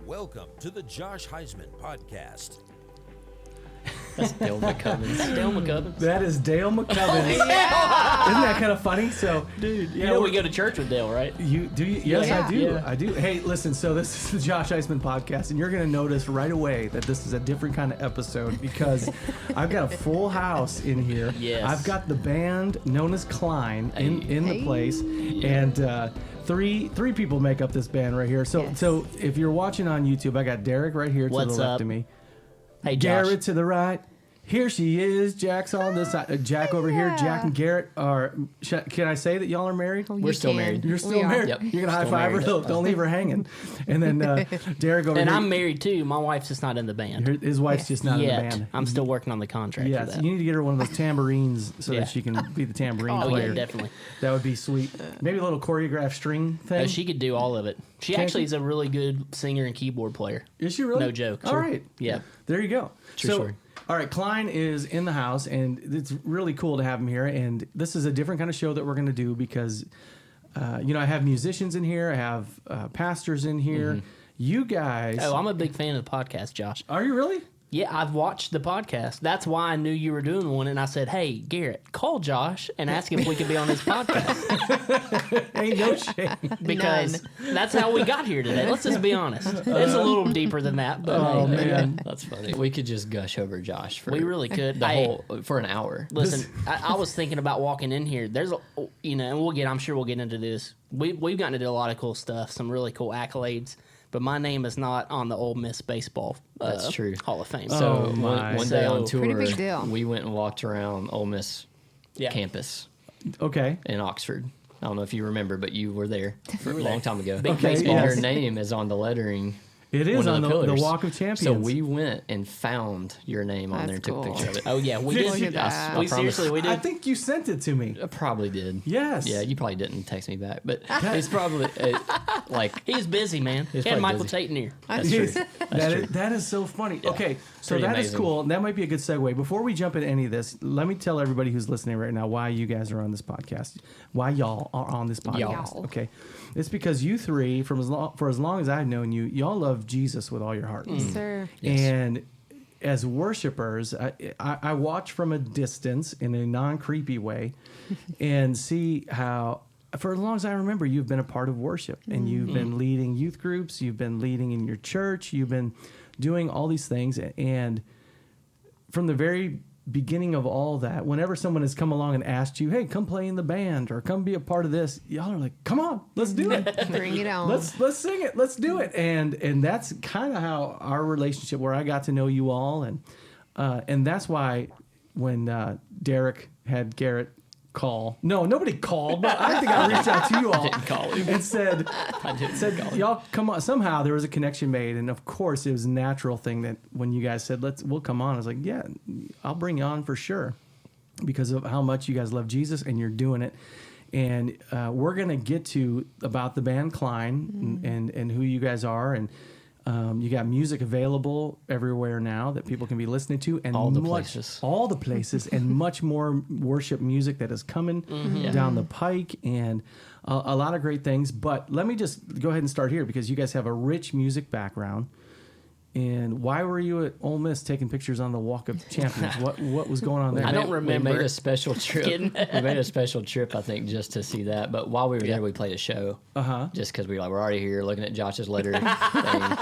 Welcome to the Josh Huisman Podcast. That's Dale McCubbins. That's Dale McCubbins. That is Dale McCubbins. Yeah. Isn't that kind of funny? So, Dude, you know we go to church with Dale, right? You do? Yes, Yeah. I do. Yeah. I do. Hey, listen. So this is the Josh Huisman Podcast, and you're going to notice right away that this is a different kind of episode because I've got a full house in here. Yes. I've got the band known as CLINE in the place, and three people make up this band right here. So so if you're watching on YouTube, I got Darrick right here to What's the left up? of me. Hey, Josh. Garrett to the right. Here she is. Jack's on this side. Jacq over here. Jacq and Garrett are. Can I say that y'all are married? Oh, We're still married. You're still married. Yep. You're gonna high Still five her. married. Don't leave her hanging. And then Darrick over And here. I'm married too. My wife's just not in the band. His wife's just not Yet. in the band. I'm still working on the contract Yeah, for so that. you need to get her one of those tambourines so Yeah. that she can be the tambourine Oh, player. yeah, definitely. That would be sweet. Maybe a little choreographed string thing. No, she could do all of it. She Can actually she? is a really good singer and keyboard player. Is she really? No joke. All right. Yeah. There you go. True so, story. all right, CLINE is in the house, and it's really cool to have him here. And this is a different kind of show that we're going to do because, I have musicians in here, I have pastors in here. Mm-hmm. You guys, Oh, I'm a big fan of the podcast, Josh. are you really? Yeah, I've watched the podcast. That's why I knew you were doing one, and I said, "Hey, Garrett, call Josh and ask him if we could be on his podcast." Ain't no shame. Because that's how we got here today. Let's just be honest. It's a little deeper than that, but Oh hey, man, That's funny. We could just gush over Josh for we really could. the Hey, whole for an hour. listen, I was thinking about walking in here. There's, and I'm sure we'll get into this. We've gotten to do a lot of cool stuff, some really cool accolades. But my name is not on the Ole Miss baseball That's true. Hall of Fame. So Oh, my. one day on So- tour, Pretty big deal. we went and walked around Ole Miss Yeah. campus okay. in Oxford. I don't know if you remember, but you were there for a long time ago. Big Okay, baseball. yes. Your name is on the lettering. It is one of on the pillars. Walk of Champions. So we went and found your name on That's there and took a cool. picture of it. Oh yeah, we Did did. you- Look at that. We promise. seriously, we I did. think you sent it to me. I probably did. Yes. Yeah, you probably didn't text me back, but it's probably like He's busy, man. He had probably Michael busy. Tate in here. that's true. That is so funny. Okay, so Pretty that is amazing. cool. That might be a good segue. Before we jump into any of this, let me tell everybody who's listening right now why you guys are on this podcast. Why y'all are on this podcast. Y'all. Okay. It's because you three, for as long as I've known you, y'all love Jesus with all your heart. Yes, sir. Yes. And as worshipers, I watch from a distance in a non-creepy way and see how, for as long as I remember, you've been a part of worship and you've been leading youth groups, you've been leading in your church, you've been doing all these things. And from the very beginning of all that, whenever someone has come along and asked you, hey, come play in the band or come be a part of this, y'all are like, come on, let's do it. Bring it on. Let's sing it. Let's do it. And that's kind of how our relationship, where I got to know you all, and that's why when Darrick had Garrett call, nobody called, but I think I reached out to you all Didn't call him. and said, I didn't call him. y'all come on. Somehow there was a connection made, and of course it was a natural thing that when you guys said we'll come on, I was like, yeah, I'll bring you on for sure, because of how much you guys love Jesus and you're doing it. And we're gonna get to about the band CLINE and who you guys are, and you got music available everywhere now that people can be listening to, and All the places. all the places, and much more worship music that is coming down the pike, and a lot of great things. But let me just go ahead and start here because you guys have a rich music background. And why were you at Ole Miss taking pictures on the Walk of Champions? What was going on there? I don't We remember. made a special trip. Kidding. We made a special trip, I think, just to see that. But while we were there, we played a show. Just because we were like, we're already here, looking at Josh's letter thing.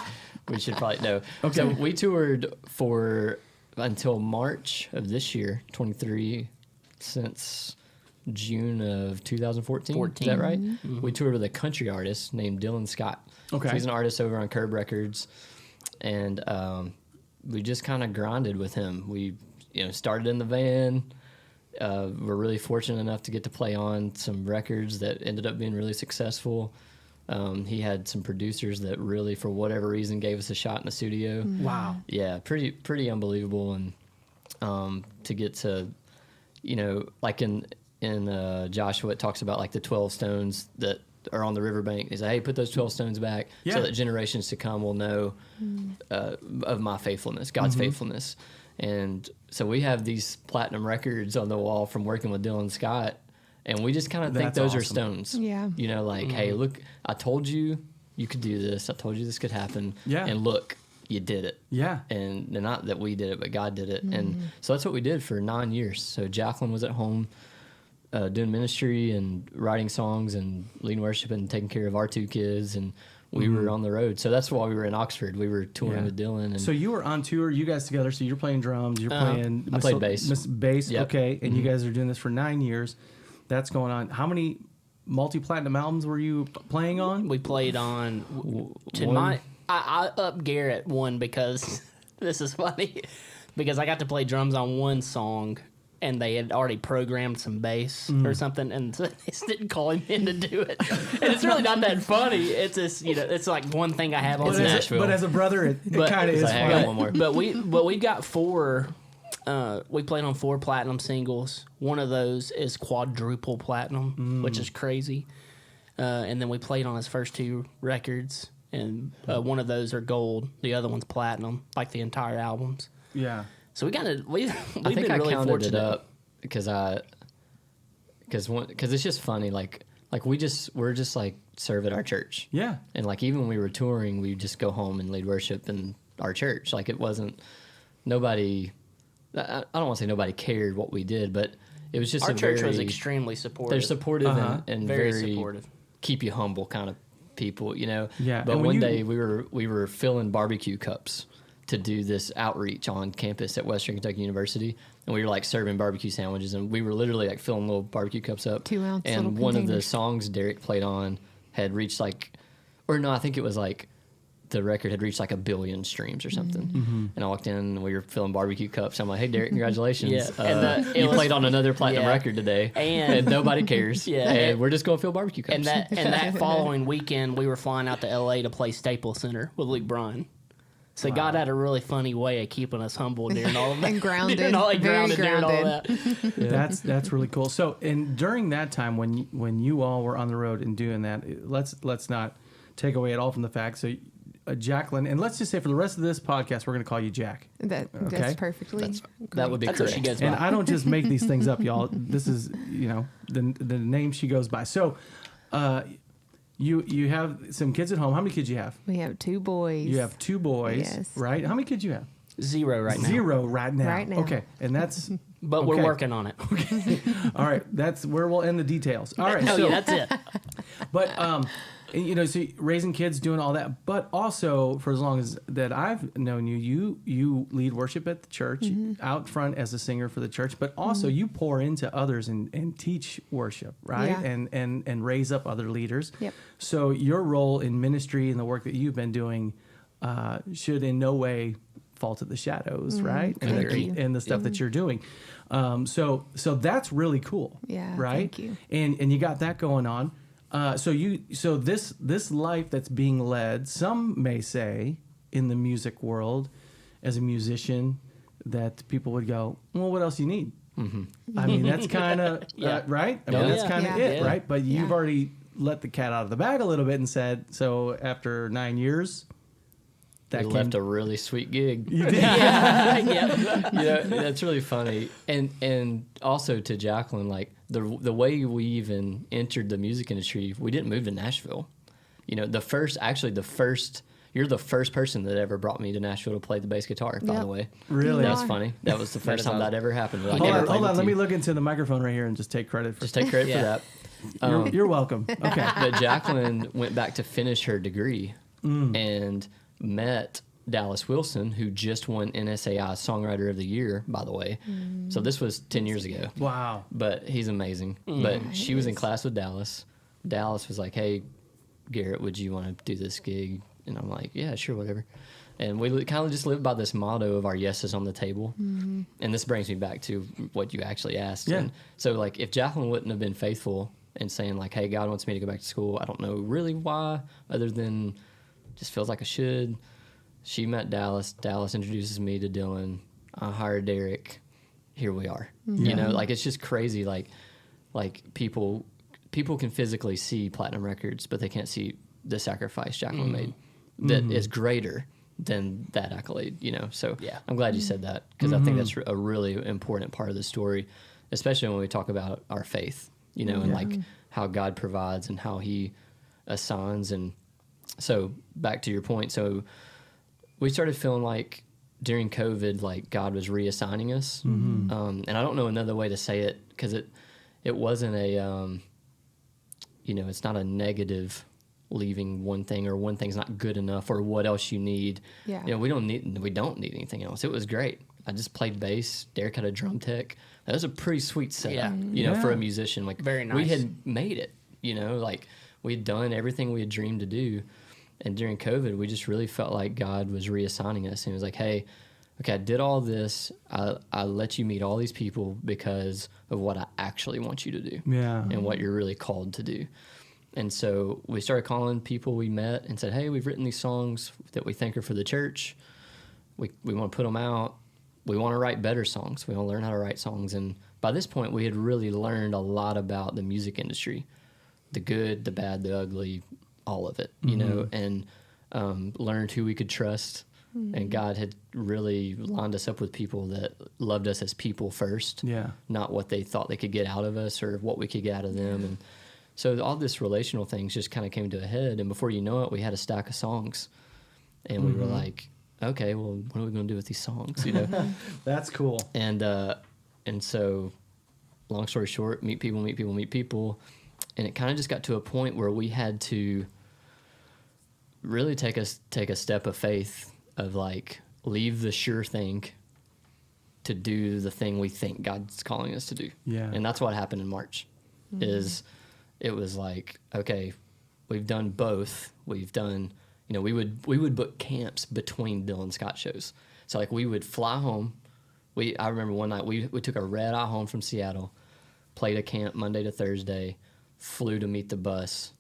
We should probably know. Okay. So we toured for until March of this year, 23, since June of 2014. Is that right? We toured with a country artist named Dylan Scott. Okay. So he's an artist over on Curb Records. And we just kind of grinded with him. We, started in the van. We're really fortunate enough to get to play on some records that ended up being really successful. He had some producers that really, for whatever reason, gave us a shot in the studio. Wow. Yeah, pretty unbelievable. And to get to, like in Joshua, it talks about like the 12 stones that are on the riverbank. He's like, hey, put those 12 stones back so that generations to come will know of my faithfulness, God's faithfulness. And so we have these platinum records on the wall from working with Dylan Scott, and we just kind of think That's those are awesome. stones. Yeah. Hey, look, I told you you could do this. I told you this could happen. Yeah. And look, you did it. Yeah. And not that we did it, but God did it. And so that's what we did for 9 years. So Jacqueline was at home doing ministry and writing songs and leading worship and taking care of our 2 kids. And we were on the road. So that's why we were in Oxford. We were touring with Dylan. And so you were on tour, you guys together. So you're playing drums, you're playing... I played bass. Bass, Yep. okay. And you guys are doing this for 9 years. That's going on. How many multi-platinum albums were you playing on? We played on... I upped Garrett one because... this is funny. Because I got to play drums on one song, and they had already programmed some bass or something, and so they just didn't call him in to do it. And it's really not that funny. It's just, it's like one thing I have on Nashville. But as a brother, it kind of is like, I fun. got one more. But we got 4. We played on 4 platinum singles. One of those is quadruple platinum, which is crazy. And then we played on his first 2 records, and one of those are gold. The other one's platinum, like the entire albums. Yeah. So we've I think been I really counted fortunate. it up because it's just funny. Like we're just like serve at our church. Yeah. And like even when we were touring, we just go home and lead worship in our church. Like it wasn't nobody. I don't want to say nobody cared what we did, but it was just Our a church very, was extremely supportive. They're supportive and Very very supportive. keep you humble kind of people, Yeah, But and when one you- day we were filling barbecue cups to do this outreach on campus at Western Kentucky University, and we were like serving barbecue sandwiches, and we were literally like filling little barbecue cups up. 2-ounce and little one of the containers. songs Darrick played on had reached like, or no, I think it was like the record had reached like 1 billion streams or something. And I walked in and we were filling barbecue cups. I'm like, hey, Darrick, congratulations. Yeah. And you played on another platinum Yeah. record today. And- nobody cares. Yeah. And we're just going to fill barbecue cups. And that following weekend, we were flying out to L.A. to play Staples Center with Luke Bryan. So God had a really funny way of keeping us humble during all of that. And grounded. During all, Very during all grounded. that. That's really cool. So, and during that time when you all were on the road and doing that, let's not take away at all from the fact. So, Jacqueline, and let's just say for the rest of this podcast, we're going to call you Jack. That's Okay. perfectly. that would be That's what correct. she goes And by. I don't just make these things up, y'all. This is the name she goes by. So, you have some kids at home. How many kids you have? We have 2 boys. You have 2 boys, Yes. right? How many kids you have? 0 right now. 0 right now. Right now. Okay, and that's But okay. we're working on it. All right, that's where we'll end the details. All right, Oh, so yeah, that's it. but so raising kids, doing all that, but also for as long as that I've known you, you lead worship at the church, out front as a singer for the church, but also you pour into others and teach worship, right? Yeah. And raise up other leaders. Yep. So your role in ministry and the work that you've been doing should in no way fall to the shadows, right? Thank you. And the stuff that you're doing. So that's really cool. Yeah, Right. thank you. And you got that going on. So this life that's being led, some may say in the music world, as a musician, that people would go, well, what else you need? I mean, that's kind of Yeah. right. I mean, Oh, that's yeah. kind of Yeah. it, Yeah. right? But you've Yeah. already let the cat out of the bag a little bit and said, so after 9 years, We left a really sweet gig. yeah. That's really funny. And also to Jacqueline, like the way we even entered the music industry, we didn't move to Nashville. You're the first person that ever brought me to Nashville to play the bass guitar, by Yep. the way. Really? That's funny. That was the first time that ever happened. Like, Hold ever on, played with let me you. look into the microphone right here and just take credit for Just take credit Yeah. for that. You're welcome. Okay. But Jacqueline went back to finish her degree and met Dallas Wilson, who just won NSAI Songwriter of the Year, by the way. So this was 10 years ago. Wow. But he's amazing. But she was in class with Dallas. Dallas was like, hey, Garrett, would you want to do this gig? And I'm like, yeah, sure, whatever. And we kind of just live by this motto of our yeses on the table. And this brings me back to what you actually asked. Yeah. And so, like, if Jacqueline wouldn't have been faithful and saying, like, hey, God wants me to go back to school, I don't know really why, other than just feels like I should. She met Dallas. Dallas introduces me to Dylan. I hired Darrick. Here we are. Like, it's just crazy. Like people can physically see platinum records, but they can't see the sacrifice Jacqueline made that is greater than that accolade, So Yeah. I'm glad you said that, because I think that's a really important part of the story, especially when we talk about our faith, and like how God provides and how he assigns and so back to your point. So we started feeling like during COVID, like God was reassigning us. And I don't know another way to say it, because it wasn't a, it's not a negative leaving one thing, or one thing's not good enough, or what else you need. Yeah. We don't need anything else. It was great. I just played bass. Darrick had a drum tech. That was a pretty sweet setup, for a musician. Like, very nice. We had made it, like we had done everything we had dreamed to do. And during COVID, we just really felt like God was reassigning us. And he was like, hey, okay, I did all this. I let you meet all these people because of what I actually want you to do. Yeah. And what you're really called to do. And so we started calling people we met and said, hey, we've written these songs that we think are for the church. We want to put them out. We want to write better songs. We want to learn how to write songs. And by this point, we had really learned a lot about the music industry, the good, the bad, the ugly, all of it, and learned who we could trust. And God had really lined us up with people that loved us as people first, not what they thought they could get out of us or what we could get out of them. And so all this relational things just kind of came to a head. And before you know it, we had a stack of songs. And we were like, okay, well, what are we going to do with these songs? That's cool. And so, long story short, meet people. And it kind of just got to a point where we had to really take a step of faith of like, leave the sure thing to do the thing we think God's calling us to do. Yeah. And that's what happened in March. It was like, okay, we've done both. We've done, we would book camps between Dylan Scott shows. So like we would fly home. I remember one night we took a red eye home from Seattle, played a camp Monday to Thursday, flew to meet the bus,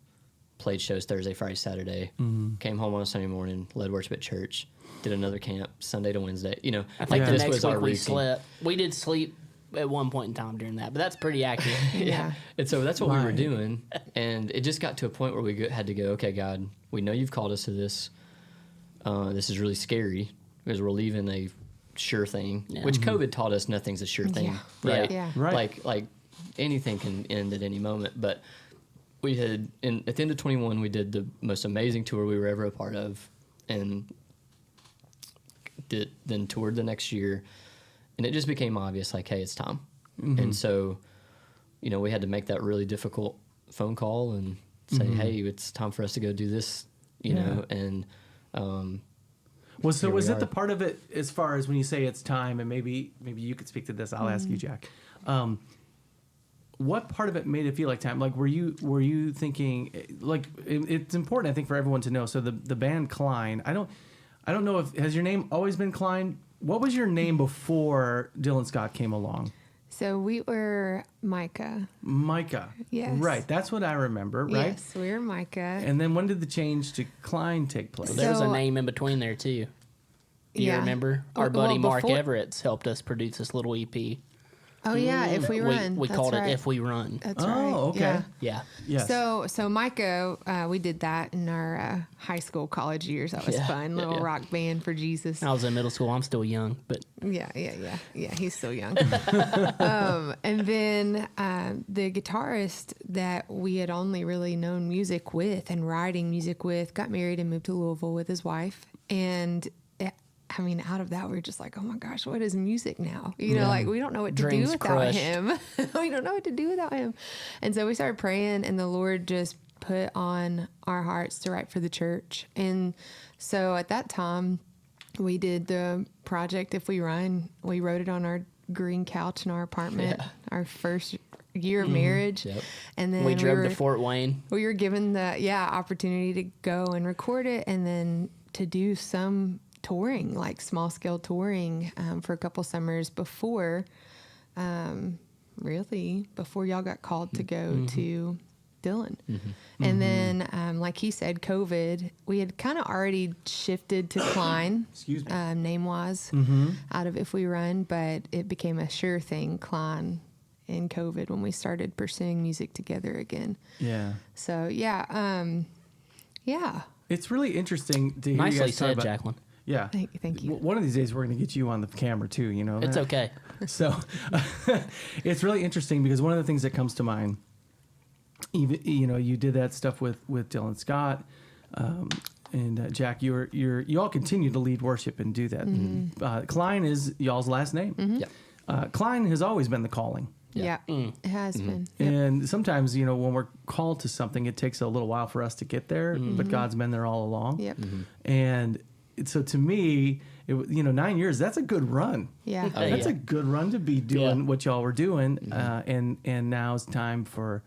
played shows Thursday, Friday, Saturday, came home on a Sunday morning, led worship at church, did another camp Sunday to Wednesday. I think the this next was our week we routine. slept. We did sleep at one point in time during that, but that's pretty accurate. Yeah. And so that's what we were Right. doing. And it just got to a point where we had to go, okay, God, we know you've called us to this. This is really scary because we're leaving a sure thing, which COVID taught us nothing's a sure thing. Yeah. Right? Yeah. Right. Like anything can end at any moment. But we had, at the end of 21, we did the most amazing tour we were ever a part of. And then toured the next year. And it just became obvious, like, hey, it's time. And so, we had to make that really difficult phone call and say, hey, it's time for us to go do this, you know, and was here we it are. the part of it as far as when you say it's time, and maybe you could speak to this, I'll ask you, Jack. What part of it made it feel like time? Like, were you thinking, like, it's important, I think, for everyone to know. So the band CLINE, I don't know if, has your name always been CLINE? What was your name before Dylan Scott came along? So we were Micah. Micah. Yes. Right. That's what I remember, right? Yes, we were Micah. And then when did the change to CLINE take place? There's a So- name in between there too. Do you Yeah. remember? Our Well, buddy Mark before- Everett's helped us produce this little EP. Oh yeah, If We Run. We That's called right. it If We Run. That's Oh, right. okay. Yeah. Yeah. Yes. So Micah, we did that in our high school, college years. That was Yeah. fun. Little rock band for Jesus. I was in middle school. I'm still young, but Yeah. He's still young. And then the guitarist that we had only really known music with and writing music with got married and moved to Louisville with his wife. And out of that, we were just like, oh my gosh, what is music now? Like we don't know what to Dreams do without crushed. him. We don't know what to do without him. And so we started praying, and the Lord just put on our hearts to write for the church. And so at that time, we did the project If We Run. We wrote it on our green couch in our apartment, our first year of marriage. Yep. And then we drove to Fort Wayne. we were given the opportunity to go and record it, and then to do some touring, like small scale touring, for a couple summers before y'all got called to go to Dylan. And then, like he said, COVID, we had kind of already shifted to CLINE, Excuse me. name-wise, out of If We Run, but it became a sure thing, CLINE, in COVID when we started pursuing music together again. Yeah. So, yeah. It's really interesting to hear you Nicely guys talk said, about. Jacqueline. Yeah. Thank you. One of these days, we're going to get you on the camera too. It's that? okay. So it's really interesting because one of the things that comes to mind, even you did that stuff with Dylan Scott. And Jack, you all continue to lead worship and do that. CLINE is y'all's last name. CLINE has always been the calling. Yeah, it has been. Yep. And sometimes, when we're called to something, it takes a little while for us to get there, but God's been there all along. Yep. And so to me, 9 years, that's a good run. Yeah. That's a good run to be doing what y'all were doing. And now it's time for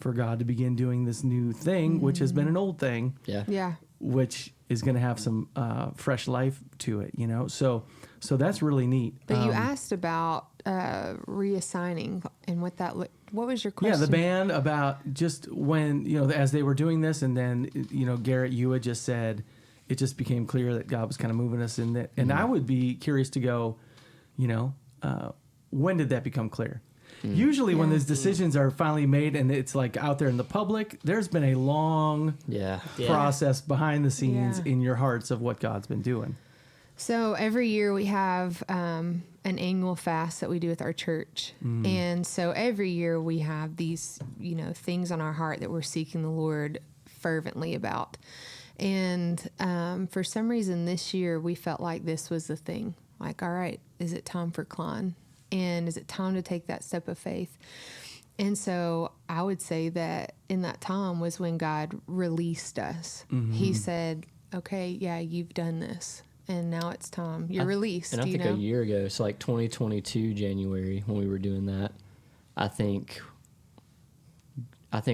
God to begin doing this new thing, which has been an old thing. Yeah. Which is going to have some fresh life to it, So that's really neat. But you asked about reassigning and what was your question? Yeah, the band, about just when, as they were doing this, and then, Garrett, you had just said it just became clear that God was kind of moving us in that. And I would be curious to go, when did that become clear? Usually when those decisions are finally made and it's like out there in the public, there's been a long process behind the scenes in your hearts of what God's been doing. So every year we have an annual fast that we do with our church. And so every year we have these, things on our heart that we're seeking the Lord fervently about. And for some reason this year we felt like this was the thing. Like, all right, is it time for CLINE? And is it time to take that step of faith? And so I would say that in that time was when God released us. He said, okay, yeah, you've done this. And now it's time. You're released. And I think a year ago, so like 2022 January, when we were doing that, I think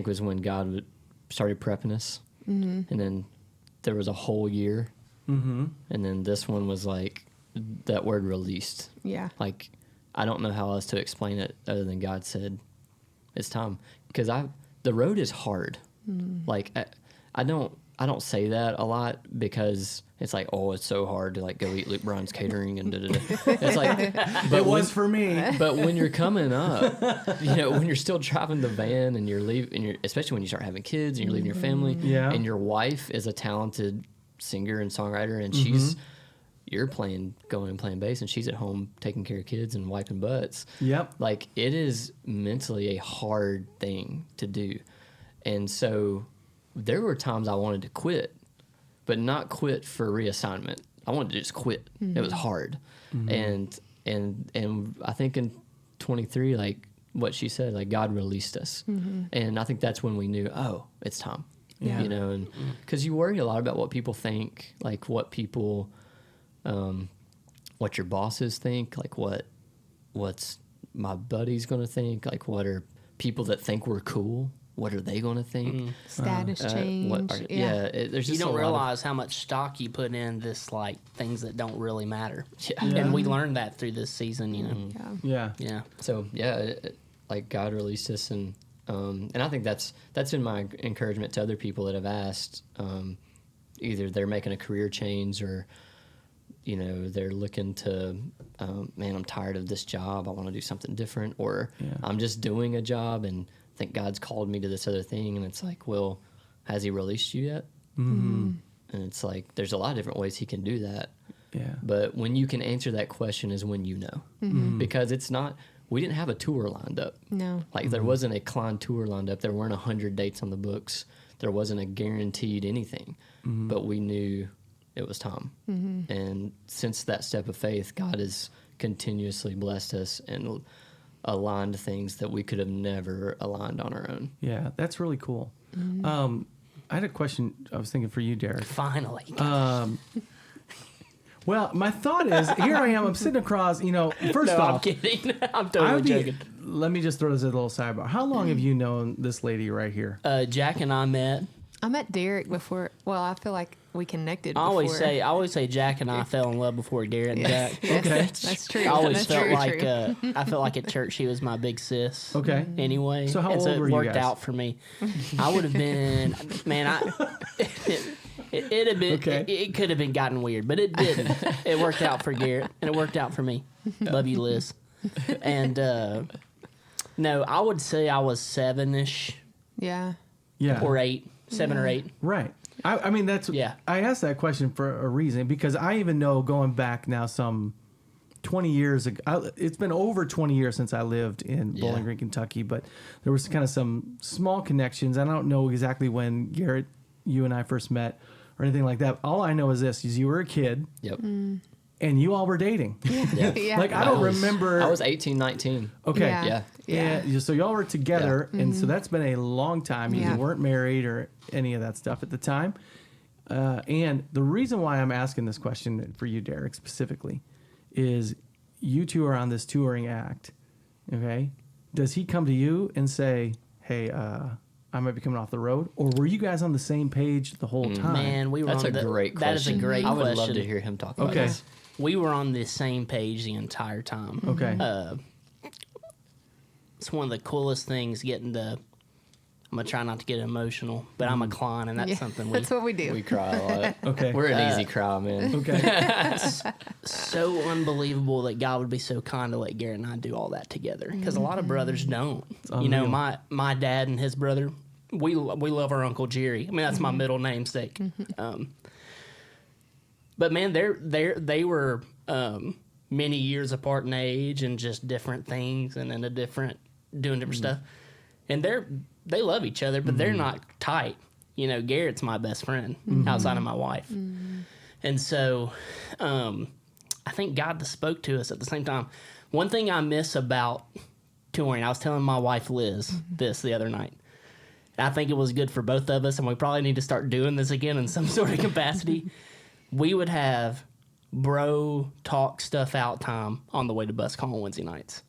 was when God started prepping us. And then there was a whole year. And then this one was like that word released. Yeah. Like, I don't know how else to explain it other than God said, it's time. Because the road is hard. Like, I don't say that a lot because it's like, oh, it's so hard to like go eat Luke Bryan's catering and da-da-da. It's like, but it was for me. But when you're coming up, when you're still driving the van and you're leaving, and especially when you start having kids and you're leaving your family, and your wife is a talented singer and songwriter, and you're going and playing bass, and she's at home taking care of kids and wiping butts. Yep. Like, it is mentally a hard thing to do. And so there were times I wanted to quit, but not quit for reassignment. I wanted to just quit. It was hard. And I think in 23, like what she said, like God released us. And I think that's when we knew, oh, it's time. Yeah. And because you worry a lot about what people think, like what people, what your bosses think, like what's my buddies going to think, like what are people that think we're cool, what are they going to think? Status change. There's just you don't realize how much stock you put in this, like things that don't really matter. And we learned that through this season, Yeah. So like God released us, and I think that's been my encouragement to other people that have asked, either they're making a career change or they're looking to, man, I'm tired of this job, I want to do something different, or I'm just doing a job and think God's called me to this other thing, and it's like, well, has he released you yet? And it's like, there's a lot of different ways he can do that. But when you can answer that question is when because it's not, we didn't have a tour lined up. No. Like there wasn't a CLINE tour lined up. There weren't 100 dates on the books. There wasn't a guaranteed anything, but we knew it was time. And since that step of faith, God has continuously blessed us and aligned things that we could have never aligned on our own. Yeah, that's really cool. I had a question I was thinking for you, Darrick. Finally. Well, my thought is, here I am, I'm sitting across, first No, off. I'm kidding. I'm totally joking. Let me just throw this as a little sidebar. How long have you known this lady right here? Jack and I met. I met Darrick before. Well, I feel like we connected. I always before. say Jack and I fell in love before Garrett and Jacq. Yes, Okay. that's true. I always That's felt very like true. I felt like at church she was my big sis. Okay. Anyway, So how and old it were you worked guys? out for me. I would have been, man. It'd have been. Okay. It could have been gotten weird, but it didn't. It worked out for Garrett, and it worked out for me. Love you, Liz. And no, I would say I was 7-ish Yeah. Yeah. or 8, 7 or 8. Right. I mean, that's. Yeah. I asked that question for a reason, because I even know going back now some 20 years ago, it's been over 20 years since I lived in Bowling Green, Kentucky, but there was kind of some small connections. I don't know exactly when, Garrett, you and I first met, or anything like that. All I know is this: is you were a kid, Yep. and you all were dating. Yeah. Yeah. Like I don't remember. I was 18, 19. Okay. Yeah. Yeah. So y'all were together, and so that's been a long time. You Yeah. weren't married or any of that stuff at the time. And the reason why I'm asking this question for you, Darrick, specifically, is you two are on this touring act. Okay. Does he come to you and say, "Hey, I might be coming off the road," or were you guys on the same page the whole time? Man, we were That's on a great question. That is a great I question. would love to hear him talk about Okay. this. We were on the same page the entire time. Okay. It's one of the coolest things getting to. I'm gonna try not to get emotional, but I'm a CLINE, and that's Yeah, something that's what we do. We cry a lot. Okay. We're an easy cry, man. Okay. so unbelievable that God would be so kind to let Garrett and I do all that together. Because a lot of brothers don't. You know, unreal. my dad and his brother, we love our Uncle Jerry. I mean, that's my middle namesake. But man, they were many years apart in age and just different things and doing different stuff. And they love each other, but they're not tight. You know, Garrett's my best friend outside of my wife. And so I think God spoke to us at the same time. One thing I miss about touring, I was telling my wife Liz this the other night. I think it was good for both of us, and we probably need to start doing this again in some sort of capacity. We would have bro talk stuff out time on the way to bus call on Wednesday nights.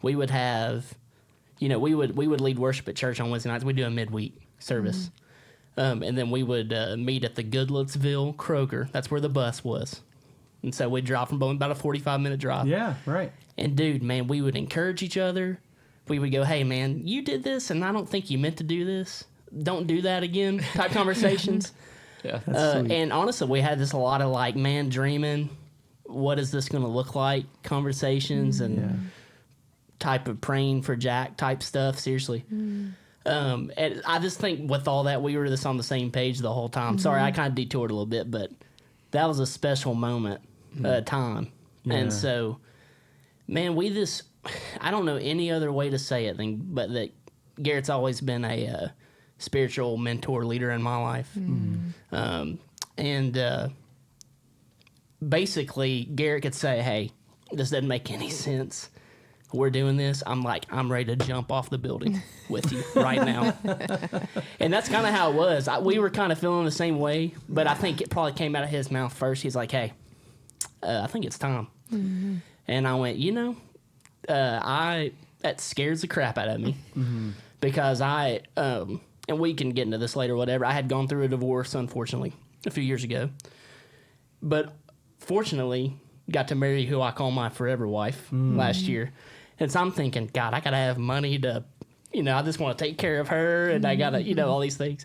We would have, you know, we would lead worship at church on Wednesday nights. We'd do a midweek service. And then we would meet at the Goodlettsville Kroger. That's where the bus was. And so we'd drive from Bowling, about a 45-minute drive. Yeah. Right. And dude, man, we would encourage each other. We would go, "Hey, man, you did this, and I don't think you meant to do this. Don't do that again," type conversations. Yeah. Sweet. And honestly, we had this a lot of like, man, dreaming, what is this going to look like? Conversations and type of praying for Jack type stuff. Seriously. And I just think with all that, we were just on the same page the whole time. Sorry, I kind of detoured a little bit, but that was a special moment, time. Yeah. And so, man, we just, I don't know any other way to say it but that Garrett's always been a spiritual mentor leader in my life. Basically, Garrett could say, "Hey, this doesn't make any sense. We're doing this." I'm like, "I'm ready to jump off the building with you right now." And that's kind of how it was. We were kind of feeling the same way, but I think it probably came out of his mouth first. He's like, "Hey, I think it's time." And I went, that scares the crap out of me because and we can get into this later, whatever. I had gone through a divorce, unfortunately, a few years ago. But fortunately, got to marry who I call my forever wife last year. And so I'm thinking, God, I got to have money to, I just want to take care of her, and I got to, all these things.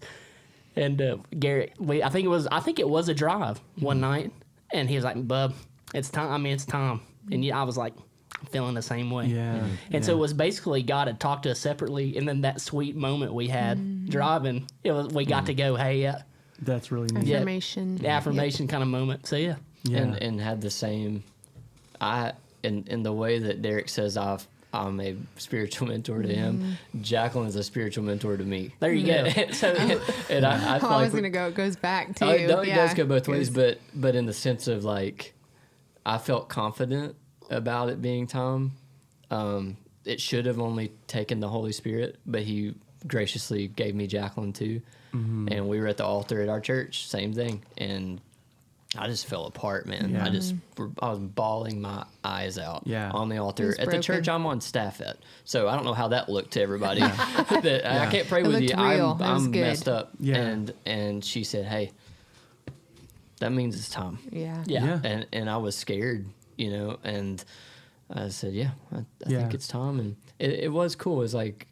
And Garrett, I think it was a drive one night, and he was like, "Bub, it's time. It's time." And I was like, I'm feeling the same way. Yeah. And so it was basically God had talked to us separately, and then that sweet moment we had driving, we got to go, "Hey, That's really neat. Yeah. Affirmation. the affirmation kind of moment." So yeah. Yeah. And had the same. In the way that Darrick says I'm a spiritual mentor to him, Jacqueline is a spiritual mentor to me. There you go. So And I feel I like was going to go, it goes back to it does go both ways, but in the sense of like, I felt confident about it being time. It should have only taken the Holy Spirit, but He graciously gave me Jacqueline too. And we were at the altar at our church, same thing, and I just fell apart, man. Yeah. I was bawling my eyes out on the altar was at the church broken. I'm on staff at. So I don't know how that looked to everybody. I can't pray It with you. looked real. It was I'm good. messed up. Yeah. And she said, "Hey, that means it's time." Yeah. Yeah. And I was scared, and I said, "Yeah, I think it's time." And it was cool. It was like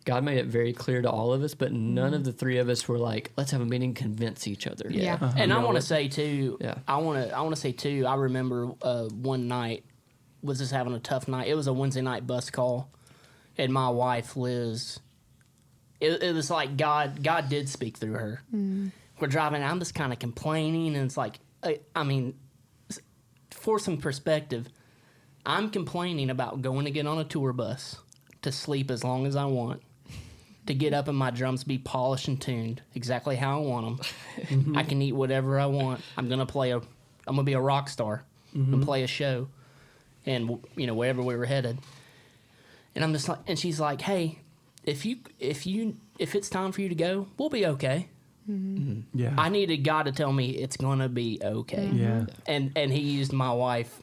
God made it very clear to all of us, but none of the three of us were like, "Let's have a meeting, convince each other." Yeah. And I want to say too, Yeah. I remember one night was just having a tough night. It was a Wednesday night bus call, and my wife Liz, it was like God did speak through her. We're driving, I'm just kind of complaining, and it's like, for some perspective, I'm complaining about going to get on a tour bus to sleep as long as I want, to get up and my drums be polished and tuned exactly how I want them. I can eat whatever I want. I'm gonna be a rock star and play a show, and wherever we were headed. And I'm just like, and she's like, hey, if it's time for you to go, we'll be okay. Yeah. I needed God to tell me it's gonna be okay. Yeah. And He used my wife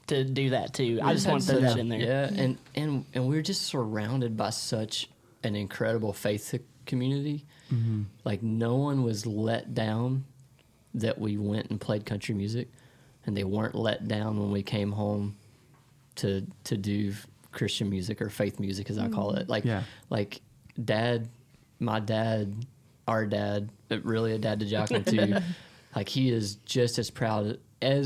to do that too. I just want to throw that in there. Yeah, and we're just surrounded by such an incredible faith community. Like no one was let down that we went and played country music, and they weren't let down when we came home to do Christian music or faith music, as I call it. Like my dad, our dad, really a dad to Jacq too. Like he is just as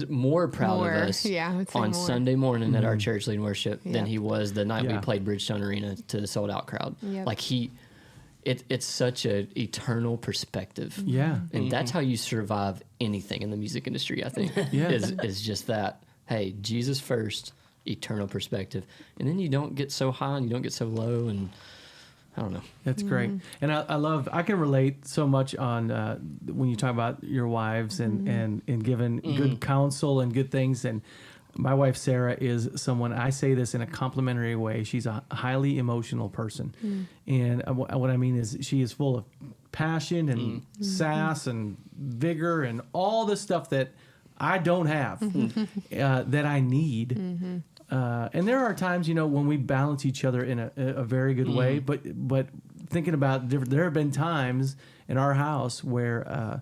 more proud of us on Sunday morning at our church leading worship than he was the night we played Bridgestone Arena to the sold out crowd. Like it's such an eternal perspective. Yeah. And that's how you survive anything in the music industry, I think. is just that. Hey, Jesus first, eternal perspective. And then you don't get so high and you don't get so low, and I don't know. That's great. And I can relate so much on when you talk about your wives and giving good counsel and good things. And my wife, Sarah, is someone, I say this in a complimentary way. She's a highly emotional person. And what I mean is she is full of passion and sass and vigor and all the stuff that I don't have that I need. And there are times, when we balance each other in a very good way, but thinking about there have been times in our house where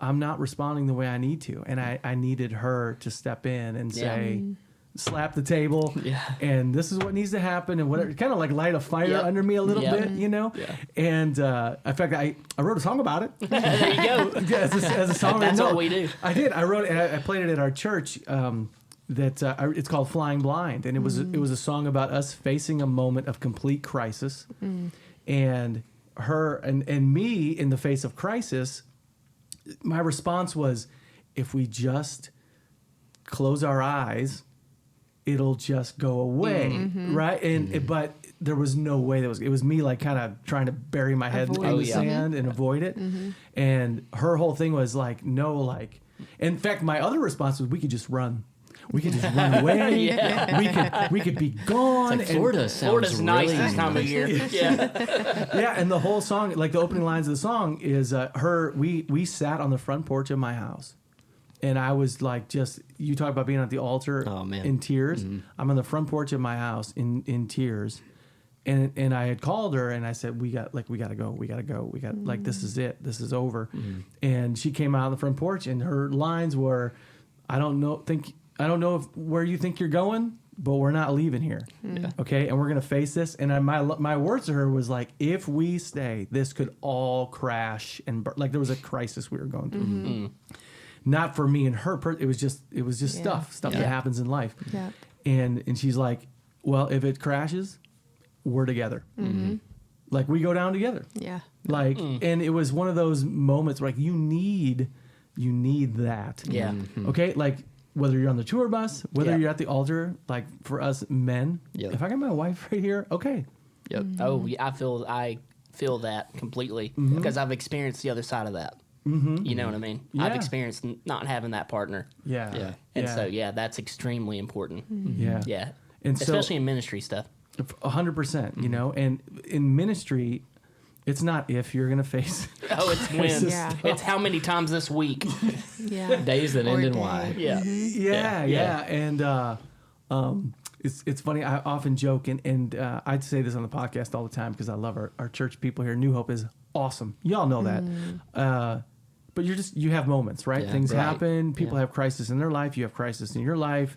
I'm not responding the way I need to. And I needed her to step in and say, slap the table, and this is what needs to happen, and whatever, kind of like light a fire under me a little bit, And in fact, I wrote a song about it. There you go. as a song. That's what we do. I did. I wrote it. I played it at our church. It's called Flying Blind, and it was a song about us facing a moment of complete crisis, and her and me in the face of crisis. My response was, if we just close our eyes, it'll just go away, right? And but there was no way it was me like kind of trying to bury my head in the sand and avoid it. And her whole thing was like, no, like, in fact, my other response was, we could just run. We could just run away. We could be gone. It's like Florida's nice really this time of year. Yeah, and the whole song, like the opening lines of the song is we sat on the front porch of my house. And I was like, you talk about being at the altar in tears. I'm on the front porch of my house in tears. And I had called her and I said, we got to go. Like, this is it. This is over. And she came out on the front porch and her lines were, I don't know where you think you're going, but we're not leaving here. Okay. And we're going to face this. And my words to her was like, if we stay, this could all crash and like there was a crisis we were going through. Not for me and her. It was just stuff that happens in life. Yeah. And she's like, well, if it crashes, we're together. Like we go down together. Yeah. Like, and it was one of those moments where like you need that. Yeah. Okay. Like whether you're on the tour bus, whether you're at the altar, like for us men, if I got my wife right here, okay. Yep. Oh, yeah, I feel that completely because I've experienced the other side of that. You know what I mean? Yeah. I've experienced not having that partner. Yeah. And so, that's extremely important. Yeah. Yeah. And especially in ministry stuff. 100%, and in ministry, it's not if you're going to face. Oh, it's when. It's how many times this week. Days that end in Y. Yeah. And it's funny. I often joke, and I'd say this on the podcast all the time because I love our church people here. New Hope is awesome. Y'all know that. But you have moments, right? Things happen. People have crisis in their life. You have crisis in your life.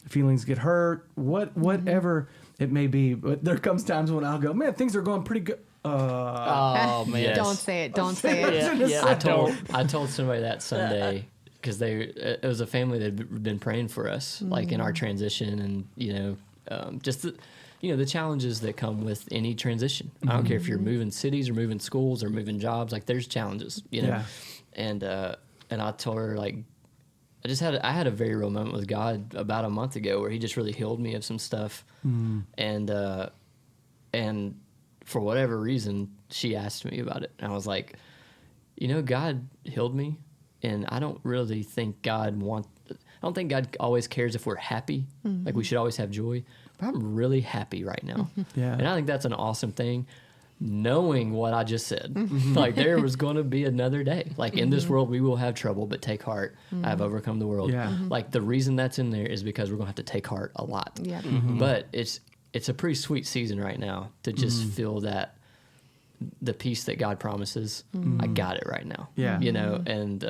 Feelings get hurt. Whatever it may be. But there comes times when I'll go, man, things are going pretty good. Oh man! Yes. Don't say it. Don't say it. I told somebody that Sunday because it was a family that had been praying for us, like in our transition, and just the challenges that come with any transition. I don't care if you're moving cities or moving schools or moving jobs. Like there's challenges, And I told her like, I had a very real moment with God about a month ago where he just really healed me of some stuff. And for whatever reason, she asked me about it. And I was like, God healed me, and I don't really think I don't think God always cares if we're happy. Like, we should always have joy. But I'm really happy right now. Yeah. And I think that's an awesome thing, knowing what I just said. Like, there was going to be another day. Like, in this world, we will have trouble, but take heart. I have overcome the world. Yeah. Like, the reason that's in there is because we're going to have to take heart a lot. Yeah. But it's a pretty sweet season right now to just feel that the peace that God promises. I got it right now. Yeah. And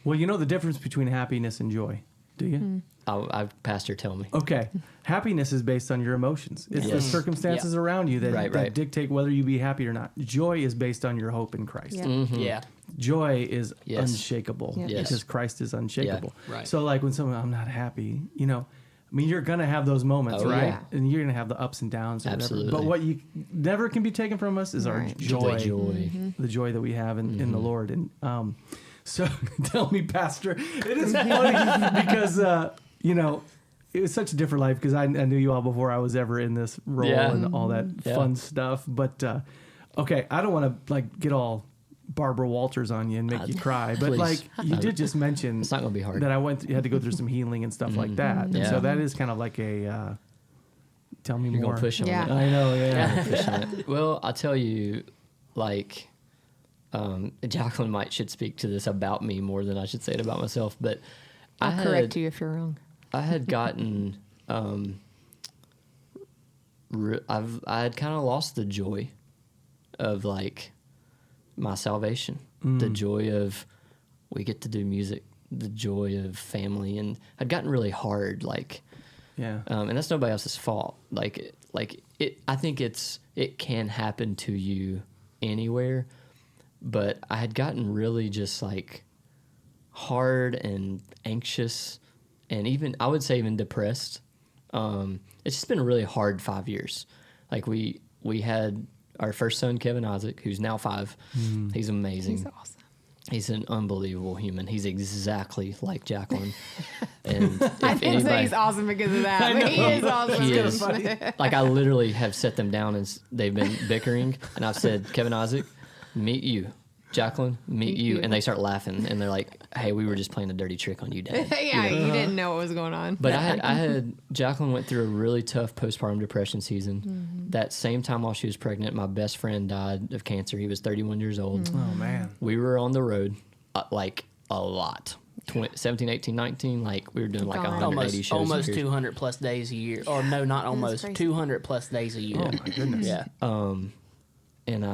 Well, you know the difference between happiness and joy, do you? I've pastor tell me. Okay. Happiness is based on your emotions. It's the Yes. circumstances around you that, Right, that right. dictate whether you be happy or not. Joy is based on your hope in Christ. Yeah. Yeah. Joy is Yes. unshakable Yeah. Yes. because Christ is unshakable. Yeah. Right. So like when someone, I'm not happy, you're going to have those moments, Oh, right? yeah. And you're going to have the ups and downs or Absolutely. whatever. But what you never can be taken from us is our Right. joy. The The joy that we have in the Lord. And so tell me, Pastor, it is funny because, it was such a different life because I knew you all before I was ever in this role Yeah. and all that Yeah. fun stuff. But, okay, I don't want to get all Barbara Walters on you and make you cry. But Please. you did just mention It's not gonna be hard. that you had to go through some healing and stuff like that. And Yeah. so that is kind of like a, tell me You're more. gonna push on Yeah. it. I know, yeah. Pushing it. Well, I'll tell you, like, Jacqueline should speak to this about me more than I should say it about myself. But I'll correct you if you're wrong. I had gotten, I had kind of lost the joy of like my salvation, the joy of we get to do music, the joy of family, and I'd gotten really hard, like, Yeah. and that's nobody else's fault. I think it can happen to you anywhere, but I had gotten really just like hard and anxious, and even I would say even depressed. It's just been a really hard 5 years. Like we had our first son, Kevin Isaac, who's now 5. He's amazing. He's awesome. He's an unbelievable human. He's exactly like Jacqueline. And if I didn't say he's awesome because of that, but he is awesome. He is. Like, I literally have set them down and they've been bickering, and I've said, Kevin Isaac, meet you. Jacqueline, meet you. And they start laughing, and they're like, hey, we were just playing a dirty trick on you, Dad. Yeah, you didn't know what was going on. But I had Jacqueline went through a really tough postpartum depression season. That same time while she was pregnant, my best friend died of cancer. He was 31 years old. Oh, man. We were on the road, like, a lot. 17, 18, 19, like, we were doing like God. 180 shows. Almost a year. 200 plus days a year. Or no, not almost. crazy. 200 plus days a year. Oh, my goodness. Yeah. And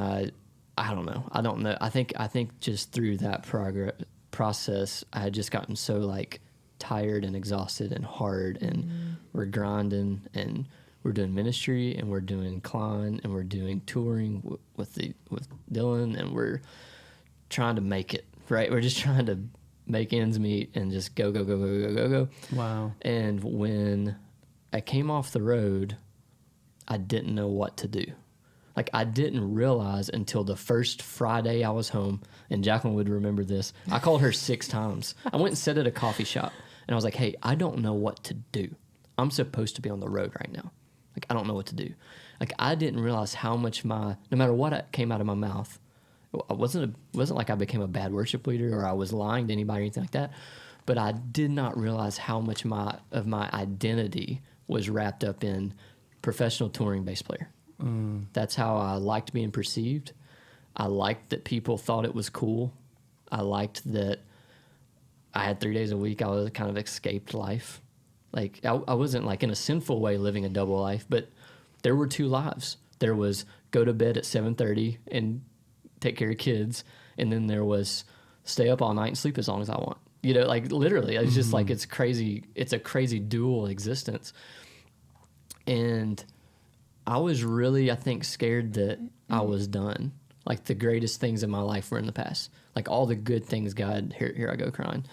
I don't know. I think just through that process, I had just gotten so like tired and exhausted and hard, and we're grinding, and we're doing ministry, and we're doing CLINE, and we're doing touring with Dylan, and we're trying to make it, right? We're just trying to make ends meet and just go. Wow. And when I came off the road, I didn't know what to do. Like, I didn't realize until the first Friday I was home, and Jacqueline would remember this. I called her 6 times. I went and sat at a coffee shop, and I was like, hey, I don't know what to do. I'm supposed to be on the road right now. Like, I don't know what to do. Like, I didn't realize how much no matter what came out of my mouth, it wasn't like I became a bad worship leader or I was lying to anybody or anything like that, but I did not realize how much of my identity was wrapped up in professional touring bass player. That's how I liked being perceived. I liked that people thought it was cool. I liked that I had 3 days a week. I was kind of escaped life. Like, I wasn't like in a sinful way living a double life, but there were 2 lives. There was go to bed at 7:30 and take care of kids, and then there was stay up all night and sleep as long as I want. Like, literally, it's just like, it's crazy. It's a crazy dual existence. And I was really, I think, scared that I was done. Like, the greatest things in my life were in the past. Like, all the good things, God, here I go crying.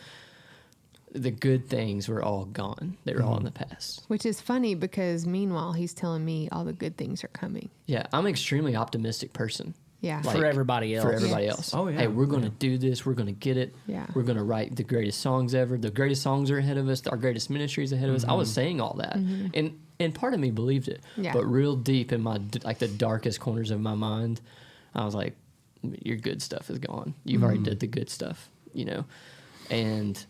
The good things were all gone. They were all in the past. Which is funny because meanwhile, he's telling me all the good things are coming. Yeah, I'm an extremely optimistic person. Yeah. For everybody else. For everybody Yes. else. Oh, yeah. Hey, we're going to do this. We're going to get it. Yeah. We're going to write the greatest songs ever. The greatest songs are ahead of us. Our greatest ministry is ahead of us. I was saying all that. And part of me believed it. Yeah. But real deep in my, like the darkest corners of my mind, I was like, your good stuff is gone. You've already did the good stuff, you know? And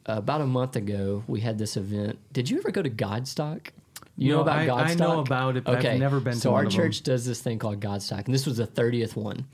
about a month ago, we had this event. Did you ever go to Godstock? You know about Godstock? I know about it, but I've never been to So one our of church does this thing called Godstock, and this was the 30th one.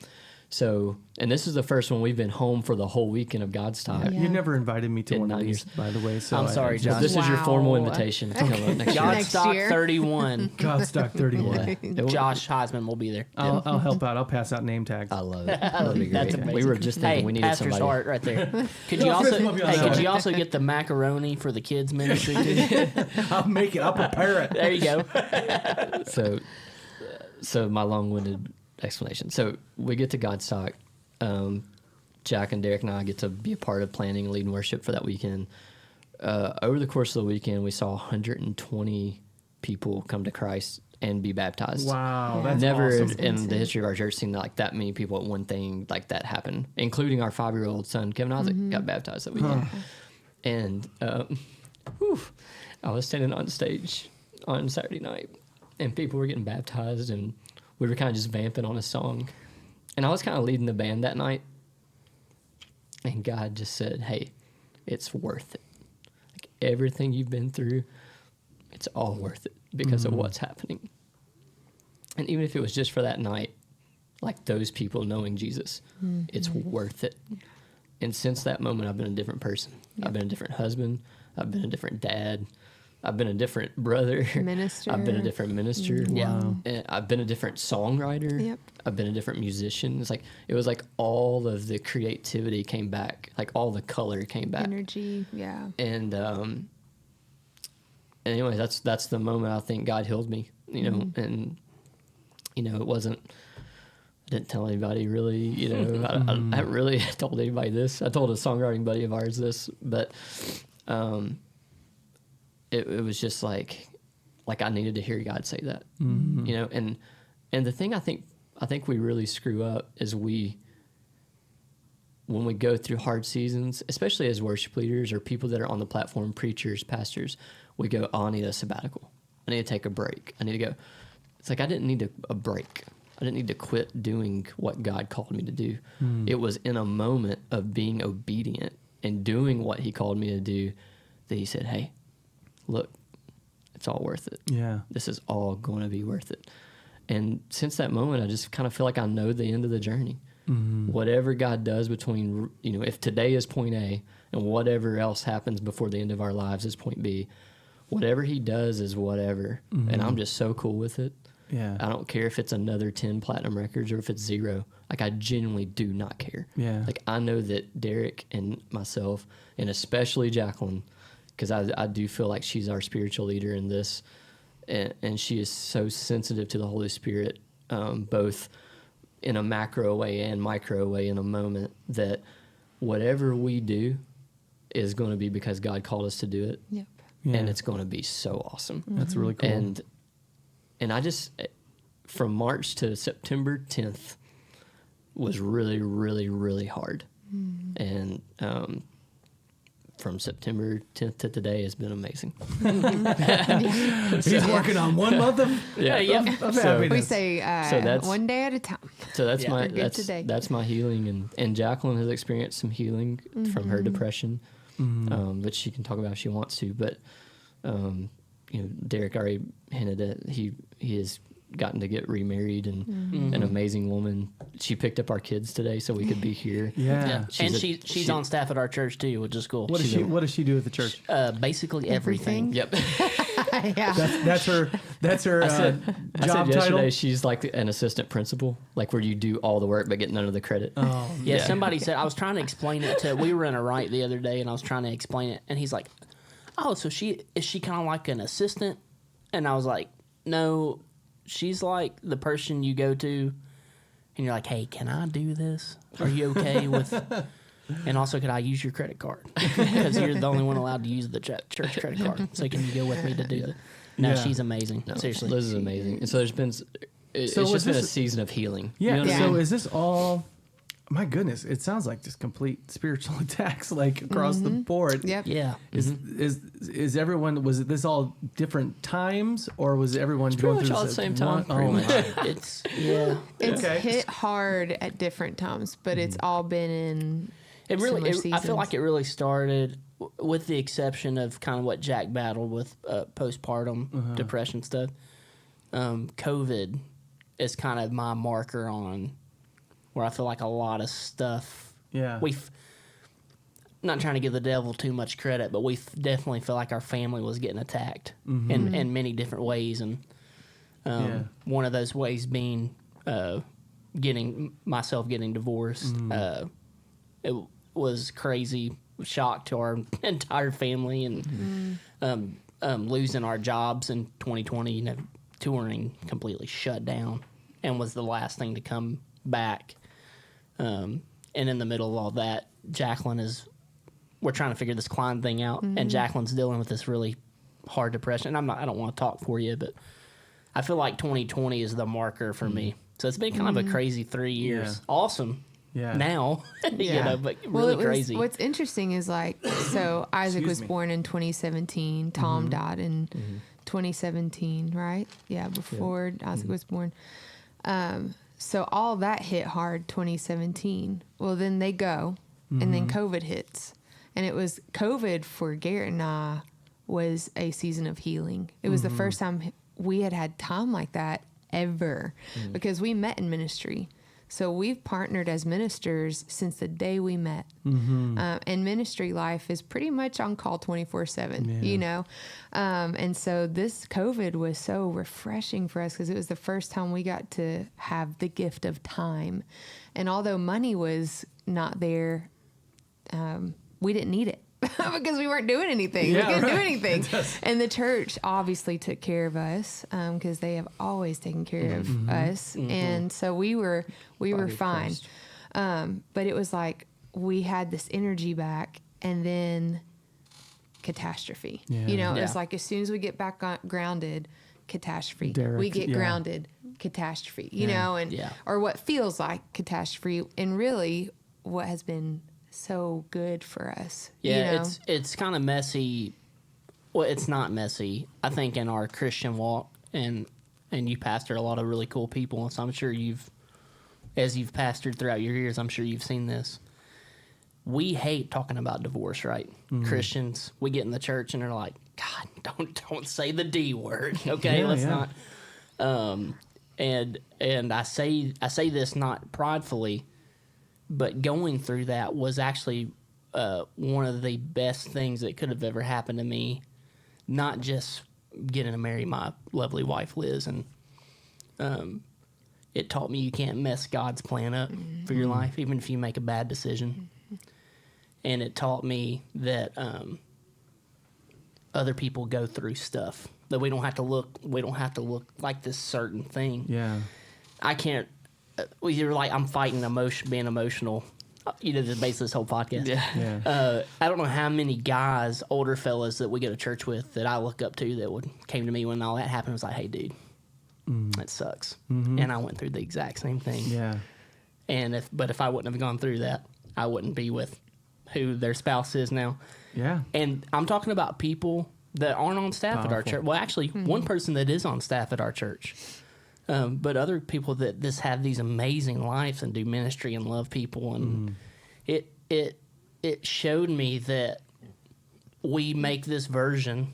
So, and this is the first one we've been home for the whole weekend of Godstock. Yeah. You never invited me to In one of 9 these, years. by the way. So I'm sorry, So Josh. this is your formal Wow. invitation to come up next year. Next Godstock year. 31. Godstock 31. Yeah. It- Josh Huisman will be there. I'll help out. I'll pass out name tags. I love it. That'd be That's great. amazing. We were just thinking Hey, we needed pastor's somebody. heart right there. Could No, you also? Chris, love you on Hey, that. could you also get the macaroni for the kids ministry too? I'll make it. I'll prepare it. There you go. So my long-winded explanation. So we get to Godstock. Jacq and Darrick and I get to be a part of planning and leading worship for that weekend. Over the course of the weekend, we saw 120 people come to Christ and be baptized. Wow, Yeah. that's Never awesome. in the history of our church seen like that many people at one thing like that happen, including our 5-year-old son, Kevin Isaac, got baptized that weekend. And I was standing on stage on Saturday night, and people were getting baptized, and we were kind of just vamping on a song. And I was kind of leading the band that night, and God just said, hey, it's worth it. Like everything you've been through, it's all worth it because of what's happening. And even if it was just for that night, like those people knowing Jesus, it's worth it. And since that moment, I've been a different person. I've been a different husband. I've been a different dad. I've been a different brother. Minister. I've been a different minister. Yeah. And I've been a different songwriter. Yep. I've been a different musician. It was like all of the creativity came back, like all the color came back. Energy. Yeah. And anyway, that's the moment I think God healed me, you know, and you know, it wasn't, I didn't tell anybody really, you know, I haven't really told anybody this. I told a songwriting buddy of ours this, but it was just like I needed to hear God say that, you know, and the thing I think we really screw up is when we go through hard seasons, especially as worship leaders or people that are on the platform, preachers, pastors, we go, oh, I need a sabbatical. I need to take a break. I need to go. It's like I didn't need a break. I didn't need to quit doing what God called me to do. It was in a moment of being obedient and doing what he called me to do that he said, hey, look, it's all worth it. Yeah. This is all going to be worth it. And since that moment, I just kind of feel like I know the end of the journey. Whatever God does between, you know, if today is point A and whatever else happens before the end of our lives is point B, whatever he does is whatever. And I'm just so cool with it. Yeah. I don't care if it's another 10 platinum records or if it's 0. Like, I genuinely do not care. Yeah. Like, I know that Darrick and myself, and especially Jacqueline, because I do feel like she's our spiritual leader in this, and she is so sensitive to the Holy Spirit, both in a macro way and micro way in a moment, that whatever we do is going to be because God called us to do it. Yep. Yeah. And it's going to be so awesome. That's really cool. And I just, from March to September 10th was really, really, really hard. And from September 10th to today has been amazing. He's working on 1 month of So- happiness. We say So that's- one day at a time. So that's Yeah. my You're good that's today. that's my healing, and Jacqueline has experienced some healing from her depression, but she can talk about if she wants to. But you know, Darrick already hinted that he has gotten to get remarried, and an amazing woman. She picked up our kids today so we could be here. Yeah. And she's on staff at our church too, which is cool. What does she do at the church? Basically everything. Yep. Yeah. That's her I said job yesterday title. she's like an assistant principal, like where you do all the work but get none of the credit. Oh, Yeah, somebody said, I was trying to explain it to, we were in a write the other day and I was trying to explain it, and he's like, oh, so is she kind of like an assistant? And I was like, no, she's like the person you go to and you're like, hey, can I do this? Are you okay with, and also could I use your credit card? Because you're the only one allowed to use the church credit card. So can you go with me to do that? No, Yeah. she's amazing. No, Seriously. Liz is amazing. And so there's been it's was just been a this- season of healing. Yeah. You know what I So mean? is this all? My goodness, it sounds like just complete spiritual attacks, like across the board. Yep. Yeah. Is everyone? Was this all different times, or was everyone going pretty through much all this at the at same one- time, pretty Oh much. my! It's yeah. It's Okay. hit hard at different times, but it's all been in. It really. similar I feel like seasons. it really started, with the exception of kind of what Jack battled with postpartum depression stuff. COVID is kind of my marker on where I feel like a lot of stuff. Yeah. Not trying to give the devil too much credit, but we definitely feel like our family was getting attacked in many different ways, and one of those ways being getting divorced. It was crazy shock to our entire family, and losing our jobs in 2020. Touring completely shut down, and was the last thing to come back. And in the middle of all that, we're trying to figure this CLINE thing out, and Jacqueline's dealing with this really hard depression. And I don't want to talk for you, but I feel like 2020 is the marker for me. So it's been kind of a crazy 3 years. Yeah. Awesome. Yeah. Now, but Well, really crazy. What's interesting is so Isaac was born in 2017. Tom died in 2017, right? Yeah, before Isaac was born. So all that hit hard 2017. Well, then they go, and then COVID hits. And it was COVID for Garrett and I was a season of healing. It was the first time we had time like that ever, because we met in ministry. So we've partnered as ministers since the day we met. And ministry life is pretty much on call 24/7, you know? And so this COVID was so refreshing for us because it was the first time we got to have the gift of time. And although money was not there, we didn't need it. Because we weren't doing anything. Yeah, we couldn't do right. anything. And the church obviously took care of us because they have always taken care of us. And so we were fine. But it was like we had this energy back, and then catastrophe. Yeah. You know, Yeah. it's like as soon as we get back grounded, catastrophe. Darrick, we get yeah. grounded, catastrophe. You Yeah. know, and or what feels like catastrophe, and really what has been so good for us. Yeah, you know? it's kind of messy. Well, it's not messy. I think in our Christian walk, and you pastor a lot of really cool people, so I'm sure as you've pastored throughout your years, I'm sure you've seen this. We hate talking about divorce, right? Christians, we get in the church and they're like, God, don't say the D word, okay? Yeah, Let's yeah. not. And I say this not pridefully, but going through that was actually one of the best things that could have ever happened to me. Not just getting to marry my lovely wife, Liz, and it taught me you can't mess God's plan up for your life, even if you make a bad decision. And it taught me that other people go through stuff, that we don't have to look like this certain thing. Yeah. I can't. You're like, I'm fighting being emotional. This basically this whole podcast. Yeah. I don't know how many guys, older fellas that we go to church with, that I look up to that came to me when all that happened, was like, hey, dude, that sucks. And I went through the exact same thing. Yeah. And if I wouldn't have gone through that, I wouldn't be with who their spouse is now. Yeah. And I'm talking about people that aren't on staff at our Powerful. church. Well, actually, one person that is on staff at our church. But other people that just have these amazing lives and do ministry and love people, and it showed me that we make this version.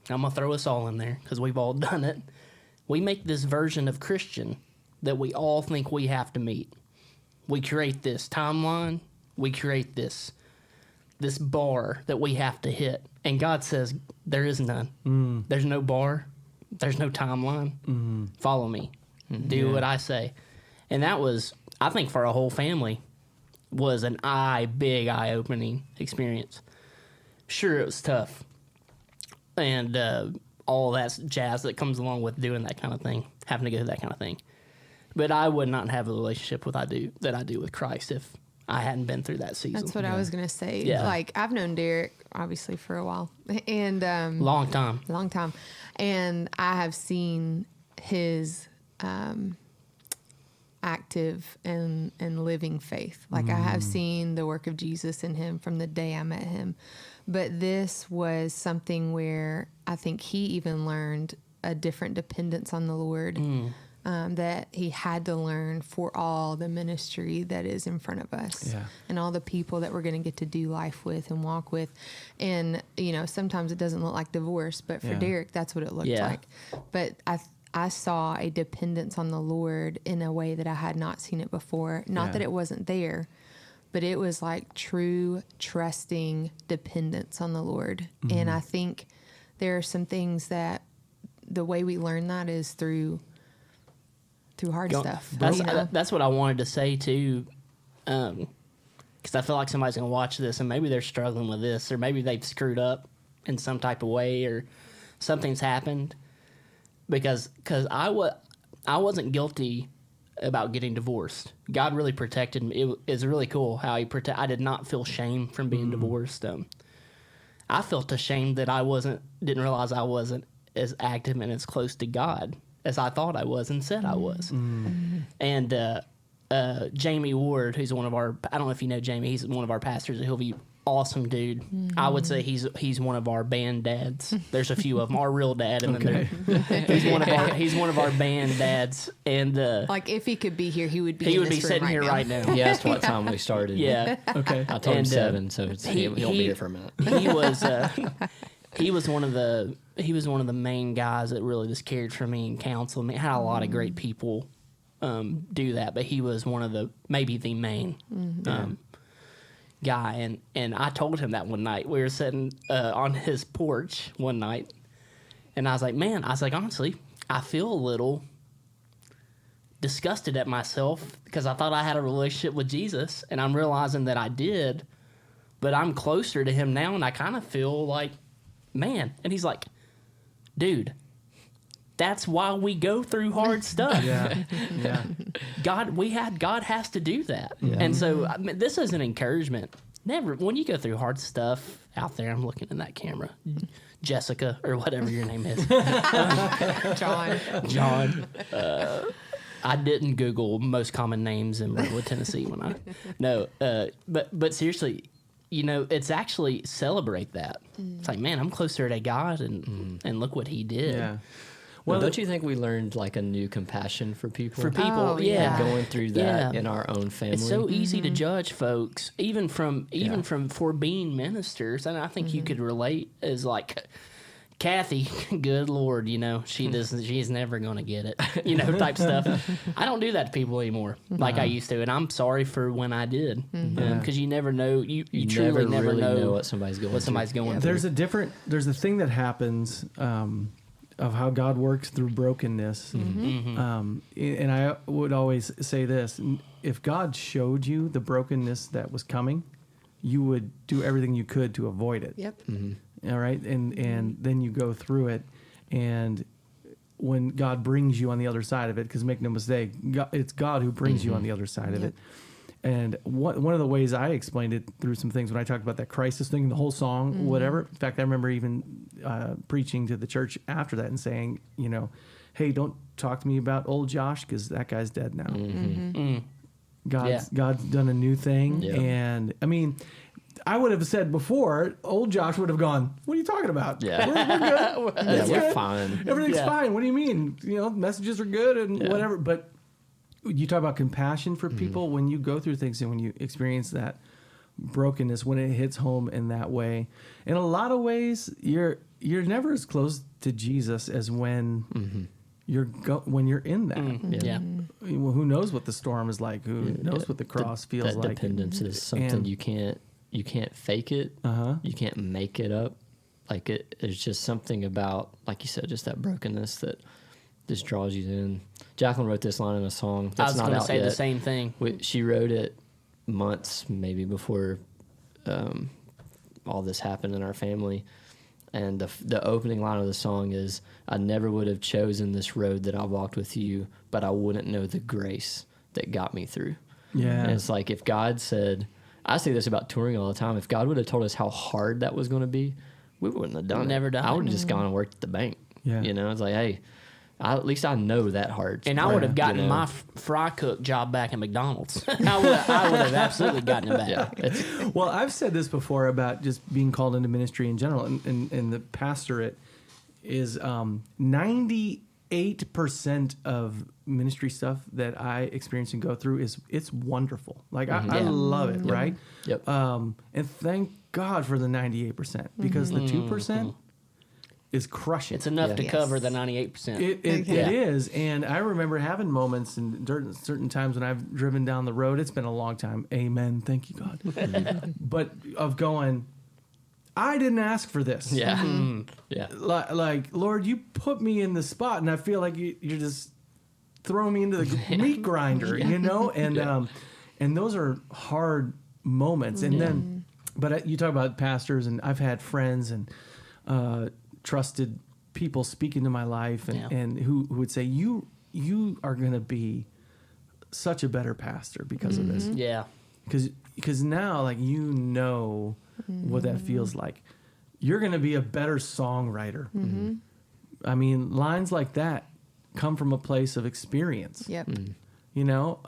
I'm gonna throw us all in there because we've all done it. We make this version of Christian that we all think we have to meet. We create this timeline. We create this bar that we have to hit, and God says there is none. There's no bar. There's no timeline. Follow me. Do what I say. And that was, I think, for a whole family, was an big eye-opening experience. Sure, it was tough. And all that jazz that comes along with doing that kind of thing, having to go through that kind of thing. But I would not have the relationship that I do with Christ if I hadn't been through that season. That's what I was going to say. Yeah. Like, I've known Darrick, obviously, for a while. And Long time. long time. And I have seen his active and living faith. Like I have seen the work of Jesus in him from the day I met him. But this was something where I think he even learned a different dependence on the Lord that he had to learn for all the ministry that is in front of us and all the people that we're going to get to do life with and walk with. And, you know, sometimes it doesn't look like divorce, but for Darrick, that's what it looked like. But I saw a dependence on the Lord in a way that I had not seen it before. Not that it wasn't there, but it was like true, trusting dependence on the Lord. And I think there are some things that the way we learn that is through hard stuff. That's what I wanted to say too, because I feel like somebody's going to watch this and maybe they're struggling with this, or maybe they've screwed up in some type of way, or something's happened. Because I wasn't guilty about getting divorced. God really protected me. It is really cool how he I did not feel shame from being divorced. I felt ashamed that didn't realize I wasn't as active and as close to God as I thought I was and said I was. And Jamie Ward, who's one of our, I don't know if you know Jamie, he's one of our pastors at Hillvue. Awesome dude. I would say he's one of our band dads. There's a few of them. Our real dad, and then he's one of our band dads. And like if he could be here, he would be. He would be sitting here right now. He asked what time we started. Yeah. Okay. I told him 7, so he'll be here for a minute. He was one of the main guys that really just cared for me and counseled me. Had a lot of great people do that, but he was one of maybe the main guy. And I told him that one night. We were sitting on his porch one night, and I was like, honestly, I feel a little disgusted at myself because I thought I had a relationship with Jesus, and I'm realizing that I did, but I'm closer to him now, and I kind of feel like, man. And he's like, dude, that's why we go through hard stuff. God has to do that. And so this is an encouragement. Never, when you go through hard stuff out there, I'm looking in that camera, Jessica or whatever your name is, John. I didn't Google most common names in Redwood, Tennessee but seriously, you know, it's actually celebrate that. It's like, man, I'm closer to God, and look what he did. Yeah. Well, don't you think we learned like a new compassion for people? Going through that in our own family. It's so easy to judge folks, even from for being ministers, and I think you could relate as like Kathy. Good Lord, you know she's never gonna get it, you know, type stuff. I don't do that to people anymore like I used to, and I'm sorry for when I did, because you never know. You truly never really know what somebody's going through. There's a thing that happens. Of how God works through brokenness. And I would always say this: if God showed you the brokenness that was coming, you would do everything you could to avoid it. Yep. All right, and then you go through it, and when God brings you on the other side of it, because make no mistake, it's God who brings you on the other side of it. And one of the ways I explained it through some things when I talked about that crisis thing, the whole song, whatever. In fact, I remember even preaching to the church after that and saying, you know, hey, don't talk to me about old Josh because that guy's dead now. God's done a new thing. And I mean, I would have said before, old Josh would have gone, what are you talking about? Yeah. We're good. We're fine. Everything's fine. What do you mean? You know, messages are good and whatever. But you talk about compassion for people when you go through things and when you experience that brokenness, when it hits home in that way. In a lot of ways, you're never as close to Jesus as when when you're in that. Well, who knows what the storm is like? Who knows what the cross feels like? Dependence is something you can't fake it. You can't make it up. Like it's just something about, like you said, just that brokenness that just draws you in. Jacqueline wrote this line in a song that's not out yet. I was going to say the same thing. She wrote it months maybe before all this happened in our family. And the opening line of the song is, I never would have chosen this road that I walked with you, but I wouldn't know the grace that got me through. Yeah. And it's like if God said, I say this about touring all the time, if God would have told us how hard that was going to be, we wouldn't have done it. Never done it. I would have just gone and worked at the bank. Yeah. You know, it's like, hey, At least I know that hard. And I would have gotten you know? my fry cook job back at McDonald's. I would have absolutely gotten it back. Yeah, Well, I've said this before about just being called into ministry in general, and the pastorate is 98% of ministry stuff that I experience and go through it's wonderful. Like I love it, right? Yep. And thank God for the 98% because the 2% is crushing. It's enough to Yes. cover the 98%. It is, and I remember having moments and certain times when I've driven down the road. It's been a long time. Amen. Thank you, God. But of going, I didn't ask for this. yeah, yeah. Like Lord, you put me in the spot, and I feel like you're just throwing me into the meat grinder, you know. And and those are hard moments. And then, but you talk about pastors, and I've had friends and trusted people speak into my life and who would say, you are going to be such a better pastor because of this. Yeah. Because now, like, you know what that feels like. You're going to be a better songwriter. I mean, lines like that come from a place of experience. Yep. You know?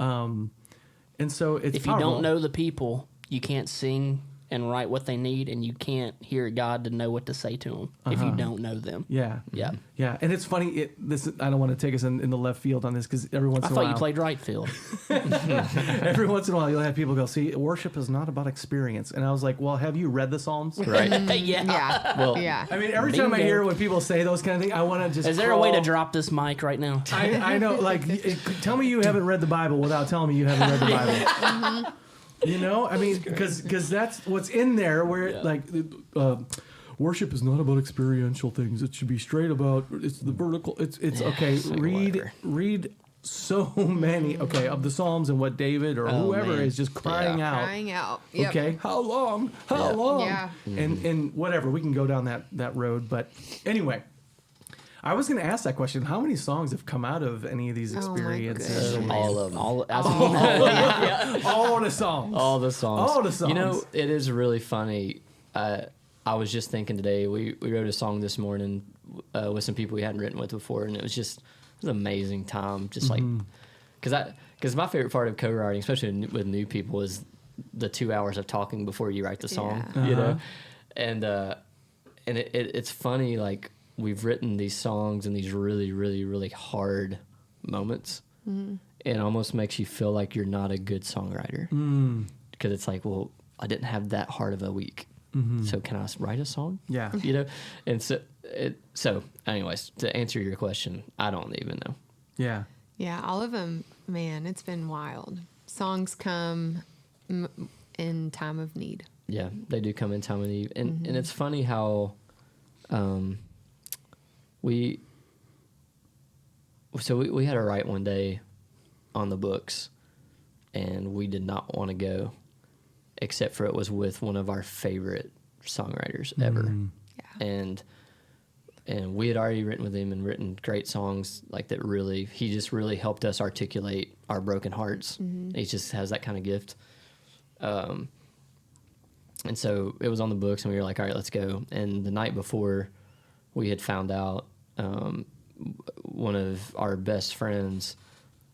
And so it's If you powerful. don't know the people, you can't sing and write what they need, and you can't hear God to know what to say to them if you don't know them. Yeah. Yeah. Yeah. And it's funny. I don't want to take us in the left field on this because every once I in a thought while. you played right field. Every once in a while, you'll have people go, see, worship is not about experience. And I was like, well, have you read the Psalms? Right. Yeah. Yeah. Well, yeah. I mean, every time I Bingo. hear when people say those kind of things, I want to just. Is there a way to crawl. drop this mic right now? I know, like, tell me you haven't read the Bible without telling me you haven't read the Bible. You know, I mean, because that's what's in there. Where like, worship is not about experiential things. It should be straight about it's the vertical. It's okay. whatever. Read so many of the Psalms and what David or whoever man. is just crying out. Crying out. Yep. Okay, how long? How long? Yeah. And whatever, we can go down that road. But anyway, I was going to ask that question. How many songs have come out of any of these Oh, my experiences? goodness. all of them. All the songs. All the songs. All the songs. You know, it is really funny. I was just thinking today, we wrote a song this morning with some people we hadn't written with before, and it was an amazing time. Just like, because my favorite part of co-writing, especially with new people, is the 2 hours of talking before you write the song. Yeah. You know, and it's funny, like, we've written these songs in these really, really, really hard moments. It almost makes you feel like you're not a good songwriter. Because it's like, well, I didn't have that hard of a week. So can I write a song? Yeah. You know? And so anyways, to answer your question, I don't even know. Yeah. Yeah, all of them, man, it's been wild. Songs come in time of need. Yeah, they do come in time of need. And it's funny how we had to write one day on the books, and we did not want to go, except for it was with one of our favorite songwriters ever. Yeah. And we had already written with him and written great songs like that. Really, he just really helped us articulate our broken hearts. He just has that kind of gift. And so it was on the books, and we were like, all right, let's go. And the night before, we had found out one of our best friends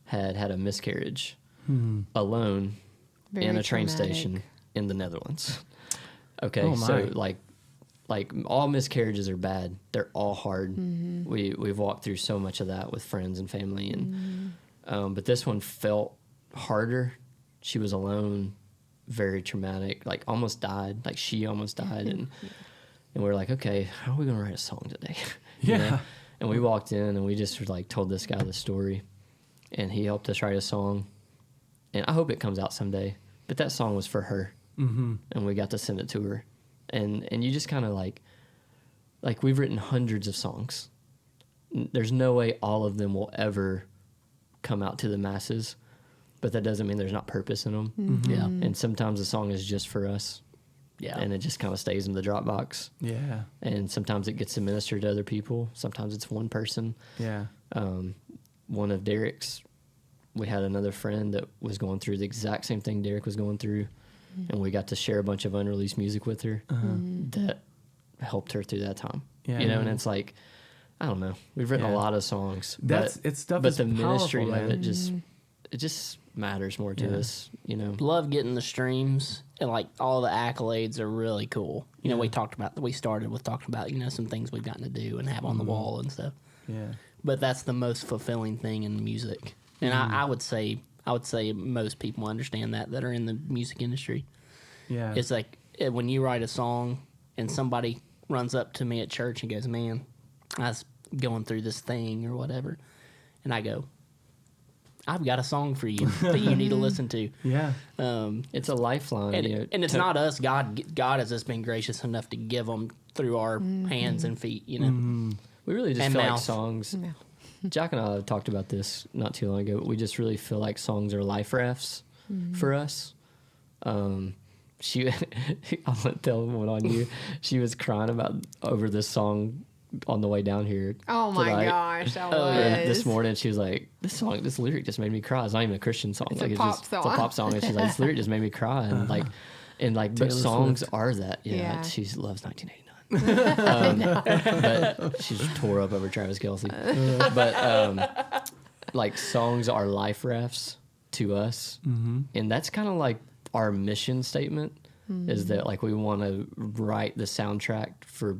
had a miscarriage alone Very in a train traumatic. station in the Netherlands. Okay, Oh, my. so like all miscarriages are bad. They're all hard. We've walked through so much of that with friends and family, and but this one felt harder. She was alone, very traumatic, like almost died. Like she almost died, and we were like, okay, how are we gonna write a song today? You know? Yeah. And we walked in and we just like told this guy the story, and he helped us write a song. And I hope it comes out someday. But that song was for her, and we got to send it to her. And you just kind of like we've written hundreds of songs. There's no way all of them will ever come out to the masses, but that doesn't mean there's not purpose in them. Yeah. And sometimes the song is just for us. Yeah. And it just kind of stays in the Dropbox. Yeah. And sometimes it gets to minister to other people. Sometimes it's one person. Yeah. One of Darrick's, we had another friend that was going through the exact same thing Darrick was going through. And we got to share a bunch of unreleased music with her that helped her through that time. Yeah. You know, and it's like, I don't know. We've written Yeah. a lot of songs. It's stuff but is the ministry powerful, of man. it just matters more to us, you know. Love getting the streams and like all the accolades are really cool. You know, we started with talking about, you know, some things we've gotten to do and have on the wall and stuff. Yeah. But that's the most fulfilling thing in music. And I would say most people understand that are in the music industry. Yeah. It's like when you write a song and somebody runs up to me at church and goes, "Man, I was going through this thing or whatever," and I go, "I've got a song for you that you need to listen to." Yeah. It's a lifeline. And, you know, and it's not us. God has just been gracious enough to give them through our hands and feet. You know, we really just and feel mouth. like songs. No. Jack and I talked about this not too long ago. But we just really feel like songs are life rafts for us. She, I'm gonna tell one on you. She was crying over this song on the way down here. Oh my tonight. gosh, I was. And this morning she was like, this lyric just made me cry. It's not even a Christian song. It's a like pop it's song. a pop song. And she's like, this lyric just made me cry. And but Taylor songs Swift. are that. Yeah, Yeah. she loves 1989. But she just tore up over Travis Kelce. But like songs are life rafts to us, and that's kind of like our mission statement. Is that like we want to write the soundtrack for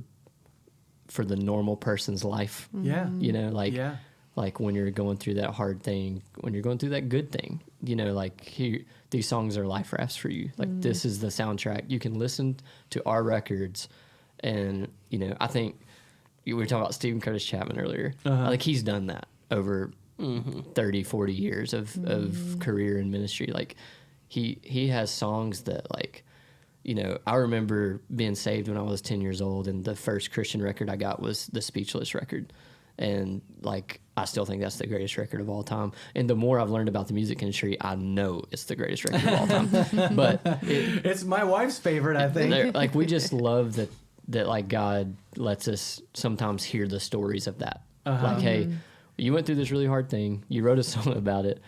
the normal person's life. Yeah. You know, like Yeah. like when you're going through that hard thing, when you're going through that good thing, you know, like these songs are life rafts for you. Like this is the soundtrack. You can listen to our records, and you know, I think we were talking about Stephen Curtis Chapman earlier. Like he's done that over 30, 40 years of career and ministry. Like he has songs that like, you know, I remember being saved when I was 10 years old, and the first Christian record I got was the Speechless record. And, like, I still think that's the greatest record of all time. And the more I've learned about the music industry, I know it's the greatest record of all time. But It's my wife's favorite, I think. like, we just love that, like, God lets us sometimes hear the stories of that. Like, hey, you went through this really hard thing. You wrote a song about it.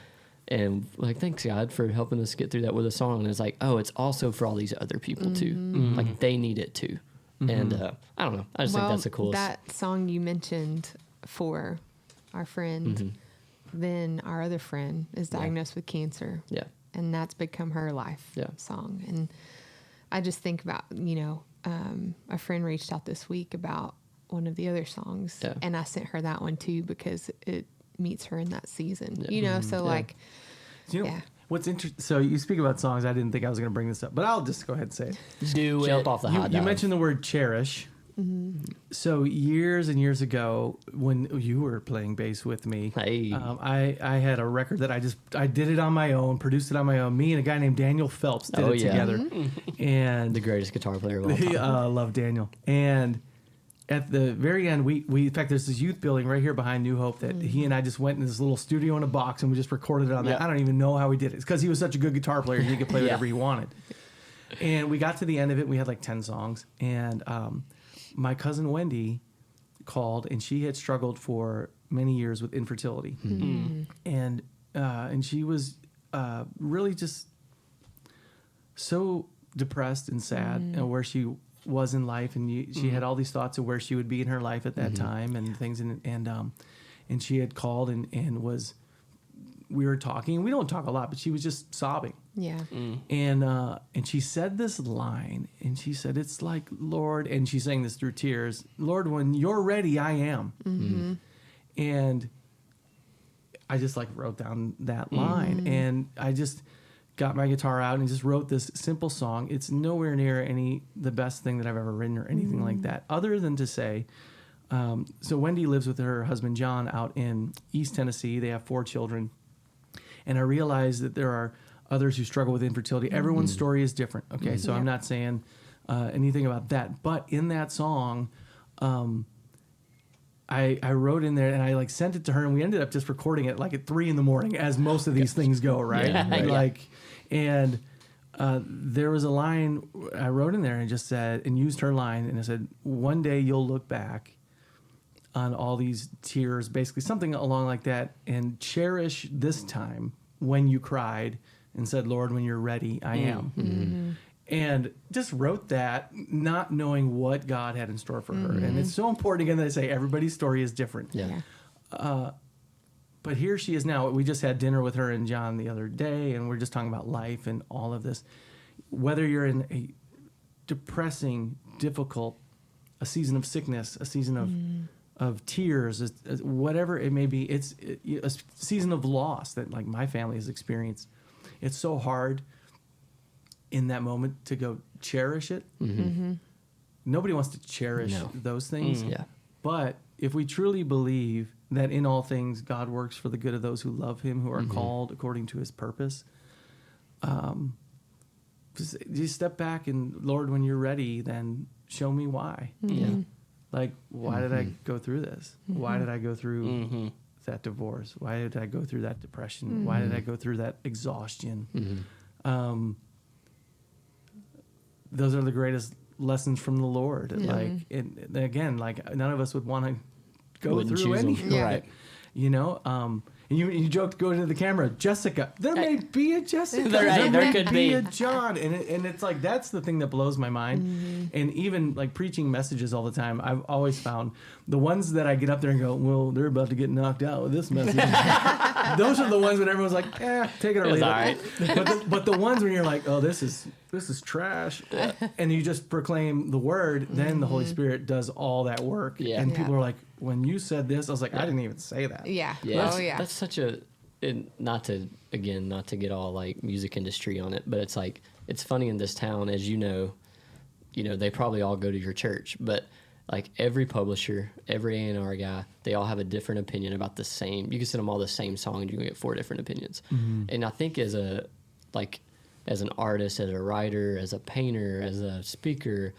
And like, thanks God for helping us get through that with a song. And it's like, oh, it's also for all these other people too. Like they need it too. And I don't know. I just think that's the coolest. That song you mentioned for our friend, then our other friend is diagnosed with cancer. Yeah. And that's become her life song. And I just think about, you know, a friend reached out this week about one of the other songs. Yeah. And I sent her that one too because it meets her in that season, you know? So like, You know, what's interesting? So you speak about songs. I didn't think I was going to bring this up, but I'll just go ahead and say it. Do Jump it. off the You, hot you dive. mentioned the word cherish. So years and years ago, when you were playing bass with me, Hey. I had a record that I did it on my own, produced it on my own. Me and a guy named Daniel Phelps did it together, and the greatest guitar player of all time. I love Daniel. And at the very end, we in fact, there's this youth building right here behind New Hope that he and I just went in this little studio in a box and we just recorded it on that. Yeah. I don't even know how we did it. It's because he was such a good guitar player. He could play whatever he wanted. And we got to the end of it. We had like 10 songs. And my cousin Wendy called, and she had struggled for many years with infertility. And she was really just so depressed and sad and where she was in life, and she had all these thoughts of where she would be in her life at that time and things, and she had called and we were talking. We don't talk a lot, but she was just sobbing. yeah. And she said this line, and she said, "It's like, Lord," and she's saying this through tears, "Lord, when you're ready, I am." And I just like wrote down that line, and I just got my guitar out and just wrote this simple song. It's nowhere near the best thing that I've ever written or anything like that, other than to say, so Wendy lives with her husband, John, out in East Tennessee. They have 4 children. And I realized that there are others who struggle with infertility. Everyone's story is different. Okay. So I'm not saying anything about that, but in that song, I wrote in there and I like sent it to her, and we ended up just recording it like at 3 a.m, as most of these things go, right? Yeah, right. Like, and there was a line I wrote in there and just said, and used her line, and I said, "One day you'll look back on all these tears," basically something along like that, "and cherish this time when you cried and said, Lord, when you're ready, I am." and just wrote that, not knowing what God had in store for her. And it's so important again that I say everybody's story is different. Yeah. But here she is now. We just had dinner with her and John the other day, and we're just talking about life and all of this. Whether you're in a depressing, difficult, a season of sickness, a season of tears, whatever it may be, it's a season of loss that like my family has experienced. It's so hard in that moment to go cherish it. Nobody wants to cherish those things. Yeah. But if we truly believe that in all things God works for the good of those who love him, who are called according to his purpose, just step back and, Lord, when you're ready, then show me why. Yeah. Like, why did I go through this? Why did I go through that divorce? Why did I go through that depression? Why did I go through that exhaustion? Those are the greatest lessons from the Lord. Like, and again, like none of us would want to go Wouldn't through choose them. any, Right. You know, and you joked going into the camera, Jessica. There may be a Jessica. There may could be. a John, and it's like that's the thing that blows my mind. And even like preaching messages all the time, I've always found the ones that I get up there and go, well, they're about to get knocked out with this message. Those are the ones when everyone's like, take it or leave it. all right. But the ones when you're like, oh, this is trash, and you just proclaim the word, then the Holy Spirit does all that work. Yeah. And people are like, when you said this, I was like, I didn't even say that. Yeah. Yeah. Oh, yeah. That's such a, not to get all like music industry on it, but it's like, it's funny in this town, as you know, they probably all go to your church, but like every publisher, every A&R guy, they all have a different opinion about the same. You can send them all the same song and you can get 4 different opinions. And I think as an artist, as a writer, as a painter, as a speaker,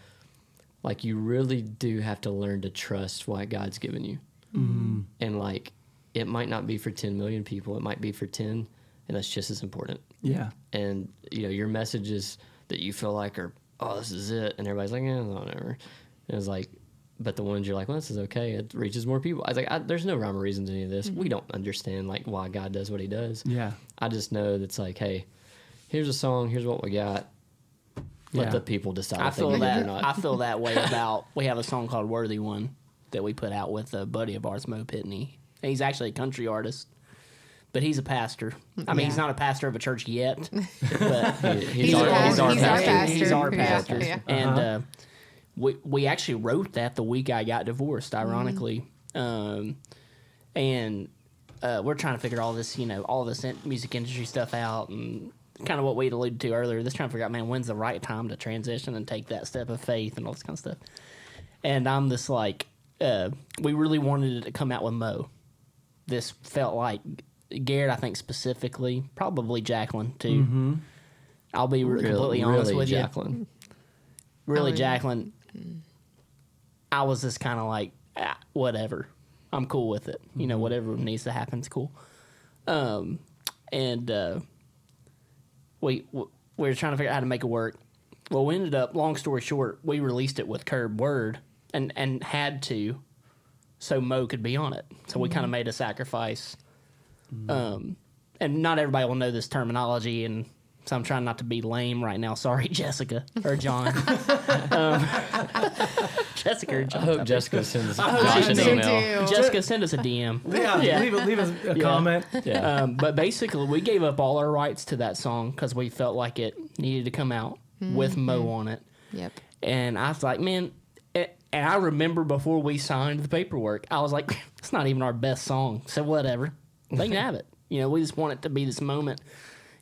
like you really do have to learn to trust what God's given you. And like, it might not be for 10 million people. It might be for 10, and that's just as important. Yeah. And, your messages that you feel like are, oh, this is it. And everybody's like, whatever. And it's like, but the ones you're like, well, this is okay. It reaches more people. I was like, there's no rhyme or reason to any of this. We don't understand like why God does what he does. Yeah. I just know that it's like, hey, here's a song. Here's what we got. Let Yeah. the people decide I if they feel get it or that. not. I feel that way about. We have a song called "Worthy One" that we put out with a buddy of ours, Mo Pitney. And he's actually a country artist, but he's a pastor. I mean, he's not a pastor of a church yet, but He's our pastor. He's our Yeah. pastor. Yeah. And we actually wrote that the week I got divorced, ironically. And we're trying to figure all this, all this music industry stuff out, and kind of what we alluded to earlier. Just trying to figure out, man, when's the right time to transition and take that step of faith and all this kind of stuff. And I'm just like, we really wanted it to come out with Mo. This felt like Garrett, I think specifically, probably Jacqueline too. I'll be completely honest with Jacqueline. you. Really, Oh, yeah. Jacqueline, I was just kind of like, whatever. I'm cool with it. Whatever needs to happen is cool. We were trying to figure out how to make it work. Well, we ended up, long story short, we released it with Curb Word and had to, so Mo could be on it. So we kind of made a sacrifice. And not everybody will know this terminology, and so I'm trying not to be lame right now. Sorry, Jessica or John. Jessica or John. I hope Jessica sends hope Josh she an does email. too. Jessica, send us a DM. Yeah. Leave us a comment. Yeah. But basically, we gave up all our rights to that song because we felt like it needed to come out with Mo on it. Yep. And I was like, man, and I remember before we signed the paperwork, I was like, it's not even our best song, so whatever. They can have it. We just want it to be this moment.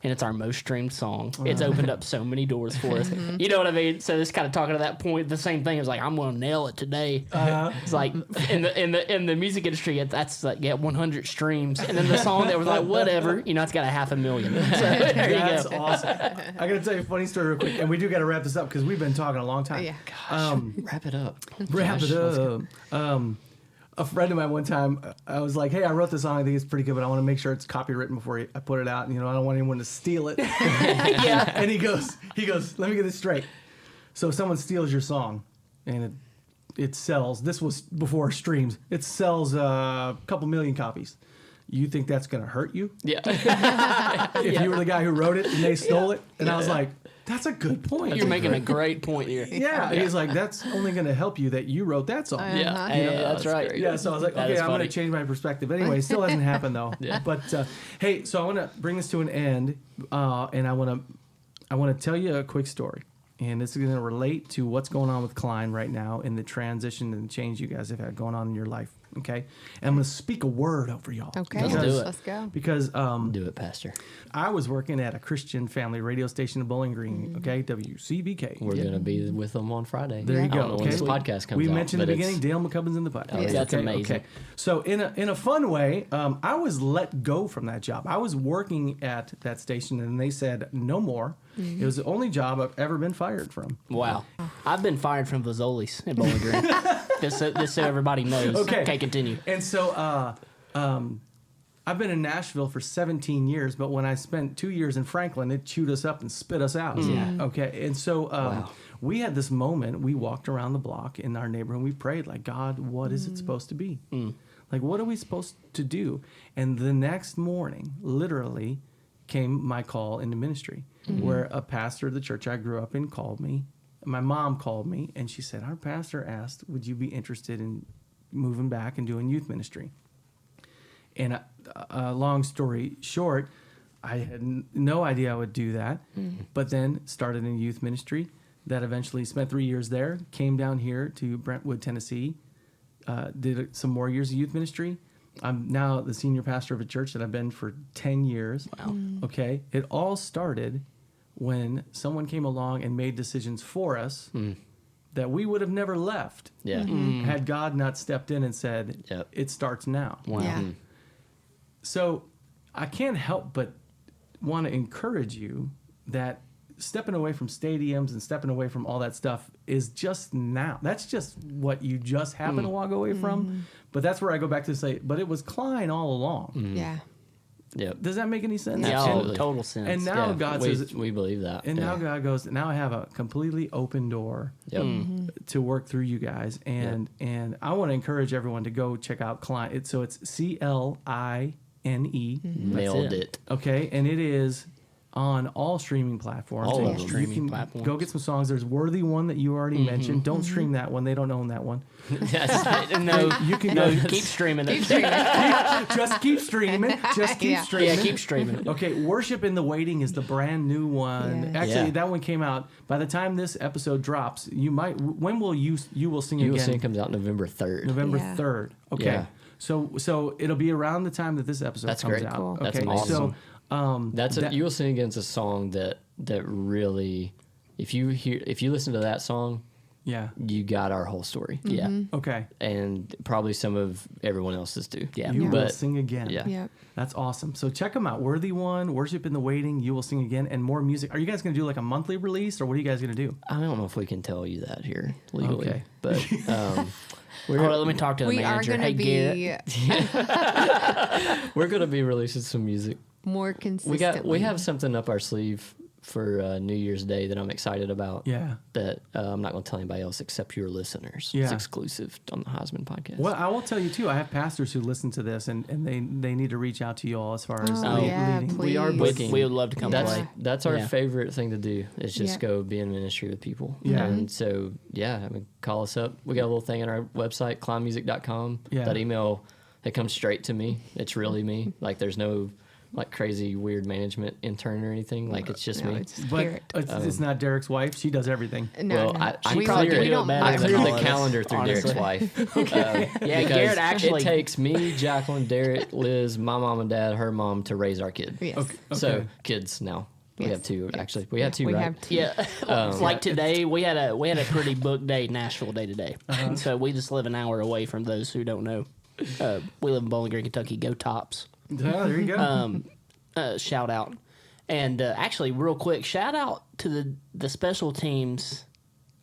And it's our most streamed song. It's opened up so many doors for us. You know what I mean? So it's kind of talking to that point. The same thing is like, I'm going to nail it today. It's like in the music industry, that's like 100 streams, and then the song that was like whatever, it's got 500,000. So there you That's go. awesome. I got to tell you a funny story real quick, and we do got to wrap this up because we've been talking a long time. Yeah. Wrap it up. Wrap Josh, it let's up. A friend of mine one time, I was like, hey, I wrote this song. I think it's pretty good, but I want to make sure it's copywritten before I put it out. I don't want anyone to steal it. Yeah. And he goes, let me get this straight. So if someone steals your song and it sells, this was before streams, it sells a couple million copies. you think that's going to hurt you? Yeah. If you were the guy who wrote it and they stole it? And I was like, that's a good point. You're making a great point here. Yeah. He's like, that's only going to help you that you wrote that song. Yeah. Hey, that's right. great. Yeah, so I was like, That okay, is I'm going funny. to change my perspective. Anyway, it still hasn't happened though. Yeah. But hey, so I want to bring this to an end, and I want to tell you a quick story, and this is going to relate to what's going on with CLINE right now in the transition and change you guys have had going on in your life. Okay, and I'm going to speak a word over y'all. Okay, Let's do it. let's go. Because Do it, Pastor. I was working at a Christian family radio station in Bowling Green. Okay, WCBK. We're going to be with them on Friday. There you I go. don't know when this Okay. podcast comes We out. mentioned in but the beginning, it's- Dale McCubbin's in the podcast. yeah. That's amazing. Okay. So in a fun way, I was let go from that job. I was working at that station, and they said no more. It was the only job I've ever been fired from. Wow. I've been fired from Vazoli's in Bowling Green. just so everybody knows. Okay. Continue. And so I've been in Nashville for 17 years, but when I spent 2 years in Franklin, it chewed us up and spit us out. Yeah. Okay. And so Wow. we had this moment. We walked around the block in our neighborhood. And we prayed, like, God, what is it supposed to be? Like, what are we supposed to do? And the next morning, literally, came my call into ministry, where a pastor of the church I grew up in called me. My mom called me, and she said, our pastor asked, would you be interested in moving back and doing youth ministry? And long story short, I had no idea I would do that, but then started in youth ministry. That eventually spent 3 years there, came down here to Brentwood, Tennessee, did some more years of youth ministry. I'm now the senior pastor of a church that I've been for 10 years. Wow. Okay. It all started when someone came along and made decisions for us that we would have never left Yeah. had God not stepped in and said, Yep. it starts now. Wow. Yeah. So I can't help but want to encourage you that stepping away from stadiums and stepping away from all that stuff is just now. That's just what you just happen to walk away from. But that's where I go back to say, but it was CLINE all along. Yeah. Yep. Does that make any sense? Yeah, Absolutely. total sense. And now Yeah, God we, says, we believe that. and now Yeah. God goes, now I have a completely open door Yep. to work through you guys. And I want to encourage everyone to go check out CLINE. So it's CLINE. Nailed it. Okay, and it is on all streaming platforms. All And of them. you Streaming can platforms. Go get some songs. There's Worthy One that you already mentioned. Don't stream that one. They don't own that one. no, You can no, go. keep streaming it. Just keep streaming. Just keep Yeah. streaming. Yeah, keep streaming it. Okay, Worship in the Waiting is the brand new one. Yeah. Actually, Yeah. that one came out. By the time this episode drops, you might. When will you will sing You Will again? Sing comes out November 3rd. November Yeah. 3rd. Okay. Yeah. So it'll be around the time that this episode That's comes great. out. Cool. That's Okay. awesome. So That's that- You Will Sing Again's a song that really, if you listen to that song, yeah. you got our whole story. Yeah. Okay. And probably some of everyone else's too. Yeah. You will But sing again. yeah. Yep. That's awesome. So check them out. Worthy One, Worship in the Waiting, You Will Sing Again, and more music. Are you guys going to do like a monthly release, or what are you guys going to do? I don't know if we can tell you that here legally, Okay. but Hold on, let me talk to the We are manager. going Hey, to Garrett. be we're going to be releasing some music. more consistent. We have something up our sleeve for New Year's Day that I'm excited about. Yeah. That I'm not going to tell anybody else except your listeners. Yeah. It's exclusive on the Huisman podcast. Well, I will tell you too. I have pastors who listen to this, and they need to reach out to you all as far as Oh, yeah, leading. please. We are We booking. would love to come That's play. that's our Yeah. favorite thing to do is just Yeah. go be in ministry with people. Yeah. And so I mean, call us up. We got a little thing on our website, clinemusic.com. Yeah. That email, it comes straight to me. It's really me. Like there's no like crazy weird management intern or anything. Like it's just No, me. it's But Garrett. it's not Darrick's wife. She does everything. No, well, no. I We probably don't- could we do it don't better I than mind. cleared all the of us, calendar through honestly. Darrick's wife. Yeah, because Garrett actually. It takes me, Jacqueline, Darrick, Liz, my mom and dad, her mom to raise our kid. Yes. Okay. So kids now. We Yes. have two Yes. actually. We have two, We right? have two. Yeah, like today we had a pretty booked day, Nashville day today. So we just live an hour away from those who don't know. We live in Bowling Green, Kentucky. Go Tops! Yeah, there you go. Shout out, and actually, real quick, shout out to the special teams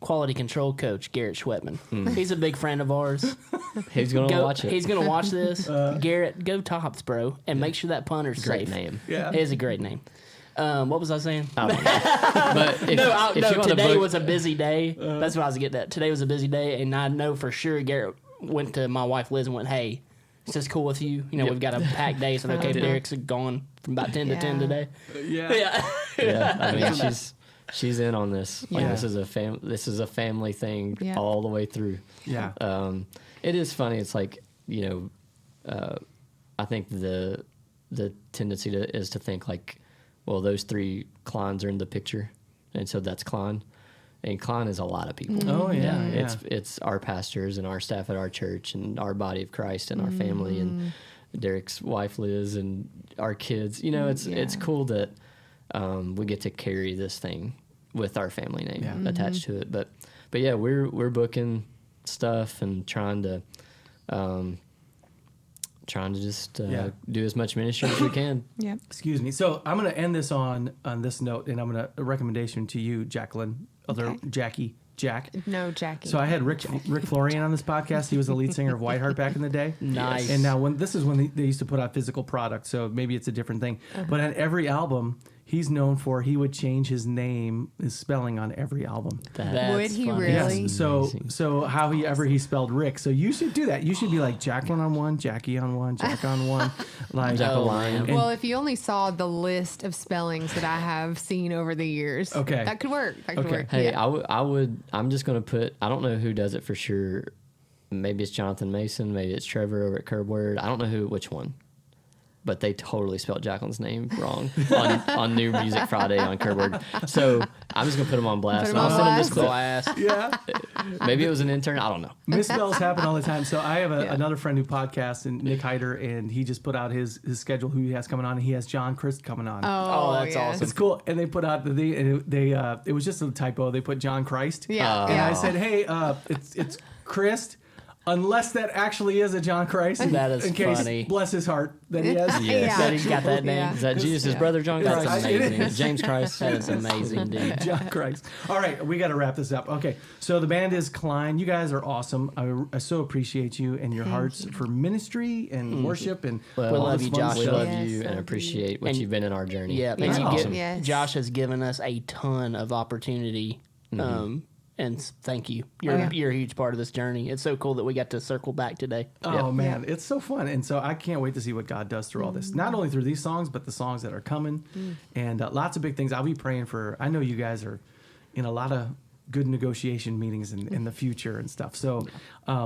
quality control coach Garrett Huisman. He's a big friend of ours. He's gonna watch it. He's gonna watch this. Garrett, go Tops, bro, and make sure that punter's Great safe. name. Yeah. It is a great name. What was I saying? I don't know. But if, No, if you want today to was a busy day. That's what I was getting at. Today was a busy day, and I know for sure Garrett went to my wife Liz and went, "Hey, Is this cool with you? You know, we've got a packed day, so okay, Darrick's gone from about 10 to 10 today. Yeah. Yeah, I mean, she's in on this. Like, Yeah. this is a family thing all the way through. Yeah. It is funny. It's like, you know, I think the tendency is to think like, well, those 3 Clines are in the picture, and so that's CLINE. And CLINE is a lot of people. Oh, yeah. It's our pastors and our staff at our church and our body of Christ and our family and Darrick's wife Liz and our kids. You know, it's cool that we get to carry this thing with our family name attached to it. But yeah, we're booking stuff and trying to just do as much ministry as we can. Yep. Excuse me. So I'm going to end this on this note, and I'm going to a recommendation to you, Jacqueline, Jackie, Jacq. No, Jackie. So I had Rick Florian on this podcast. He was the lead singer of Whiteheart back in the day. Nice. And now this is when they used to put out physical product, so maybe it's a different thing. But on every album, he's known for he would change his name, his spelling on every album. That's Would he funny. really? Yes. So how he spelled Rick. So you should do that. You should be like Jacqueline on one, Jackie on one, Jack on one, like Jacqueline. and- Well, if you only saw the list of spellings that I have seen over the years, Okay. that could work. That could Okay. work. Hey, Yeah. I'm just going to put, I don't know who does it for sure. Maybe it's Jonathan Mason. Maybe it's Trevor over at Curb Word. I don't know which one. But they totally spelled Jacqueline's name wrong on New Music Friday on Curb Word. So I'm just going to put him on blast. Put him and on I'll send him blast. this clip. yeah. Maybe it was an intern. I don't know. Misspells happen all the time. So I have another friend who podcasts, and Nick Hyder, and he just put out his schedule, who he has coming on, and he has John Christ coming on. Oh, that's yes. awesome. It's cool. And they put out it was just a typo. They put John Christ. Yeah. And yeah. I said, hey, it's Christ. Unless that actually is a John Christ. That is in case, funny. bless his heart, that he has. Yes. That he's got that name. Yeah. Is that Jesus' Yeah. brother, John? That's Right. It amazing. is. James Christ. That is amazing, dude. John Christ. All right, we got to wrap this up. Okay, so the band is CLINE. You guys are awesome. I so appreciate you and your hearts for ministry and worship and Well, We all love this you, fun Josh. We stuff. love Yes, you love and you. appreciate what And- you've been in our journey. Yeah, That's and awesome. Yes. Josh has given us a ton of opportunity. And thank you. You're a huge part of this journey. It's so cool that we got to circle back today. Oh man, it's so fun, and so I can't wait to see what God does through all this. Not only through these songs, but the songs that are coming, and lots of big things. I'll be praying for. I know you guys are in a lot of good negotiation meetings in the future and stuff. So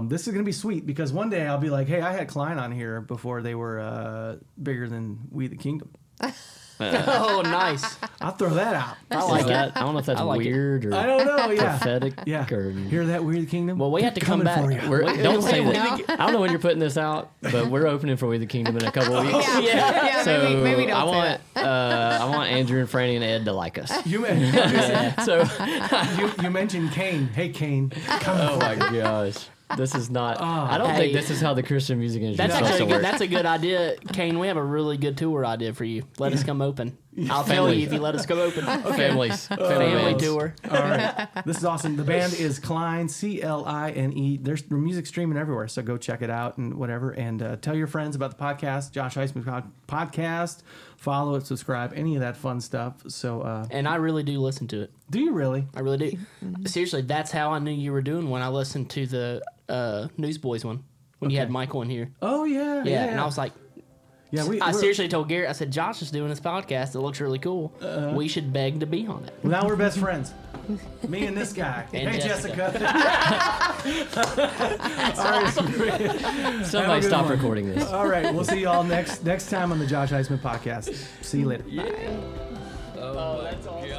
this is gonna be sweet because one day I'll be like, hey, I had CLINE on here before they were bigger than We the Kingdom. Oh, nice. I'll throw that out. I like Is that, it. I don't know if that's I like it. weird or I don't know. Yeah. prophetic. Yeah. Or, Hear that, We the Kingdom? Well, we have to come Coming back. for you. don't say No. that. I don't know when you're putting this out, but we're opening for We the Kingdom in a couple of weeks. Yeah, So maybe don't I say want I want Andrew and Franny and Ed to like us. You, So you mentioned Cain. Hey, Cain. oh my gosh. This is not. I don't Hey. think this is how the Christian music industry That's is supposed actually to work. that's a good idea, Kane. We have a really good tour idea for you. Let us come open. I'll tell Family. you if you let us come open. Families, Family bands. tour. All right. This is awesome. The band is CLINE, CLINE. There's music streaming everywhere, so go check it out and whatever. And tell your friends about the podcast, Josh Huisman podcast. Follow it, subscribe, any of that fun stuff. So, And I really do listen to it. do you really? I really do. Seriously, that's how I knew you were doing when I listened to the Newsboys one when you had Michael in here. Oh, yeah. Yeah, and I was like, yeah, I seriously told Garrett, I said, Josh is doing this podcast. It looks really cool. We should beg to be on it. Now we're best friends. Me and this guy. And hey, Jessica. Somebody good stop one. recording this. All right. We'll see you all next time on the Josh Huisman podcast. See you later. Oh, that's awesome.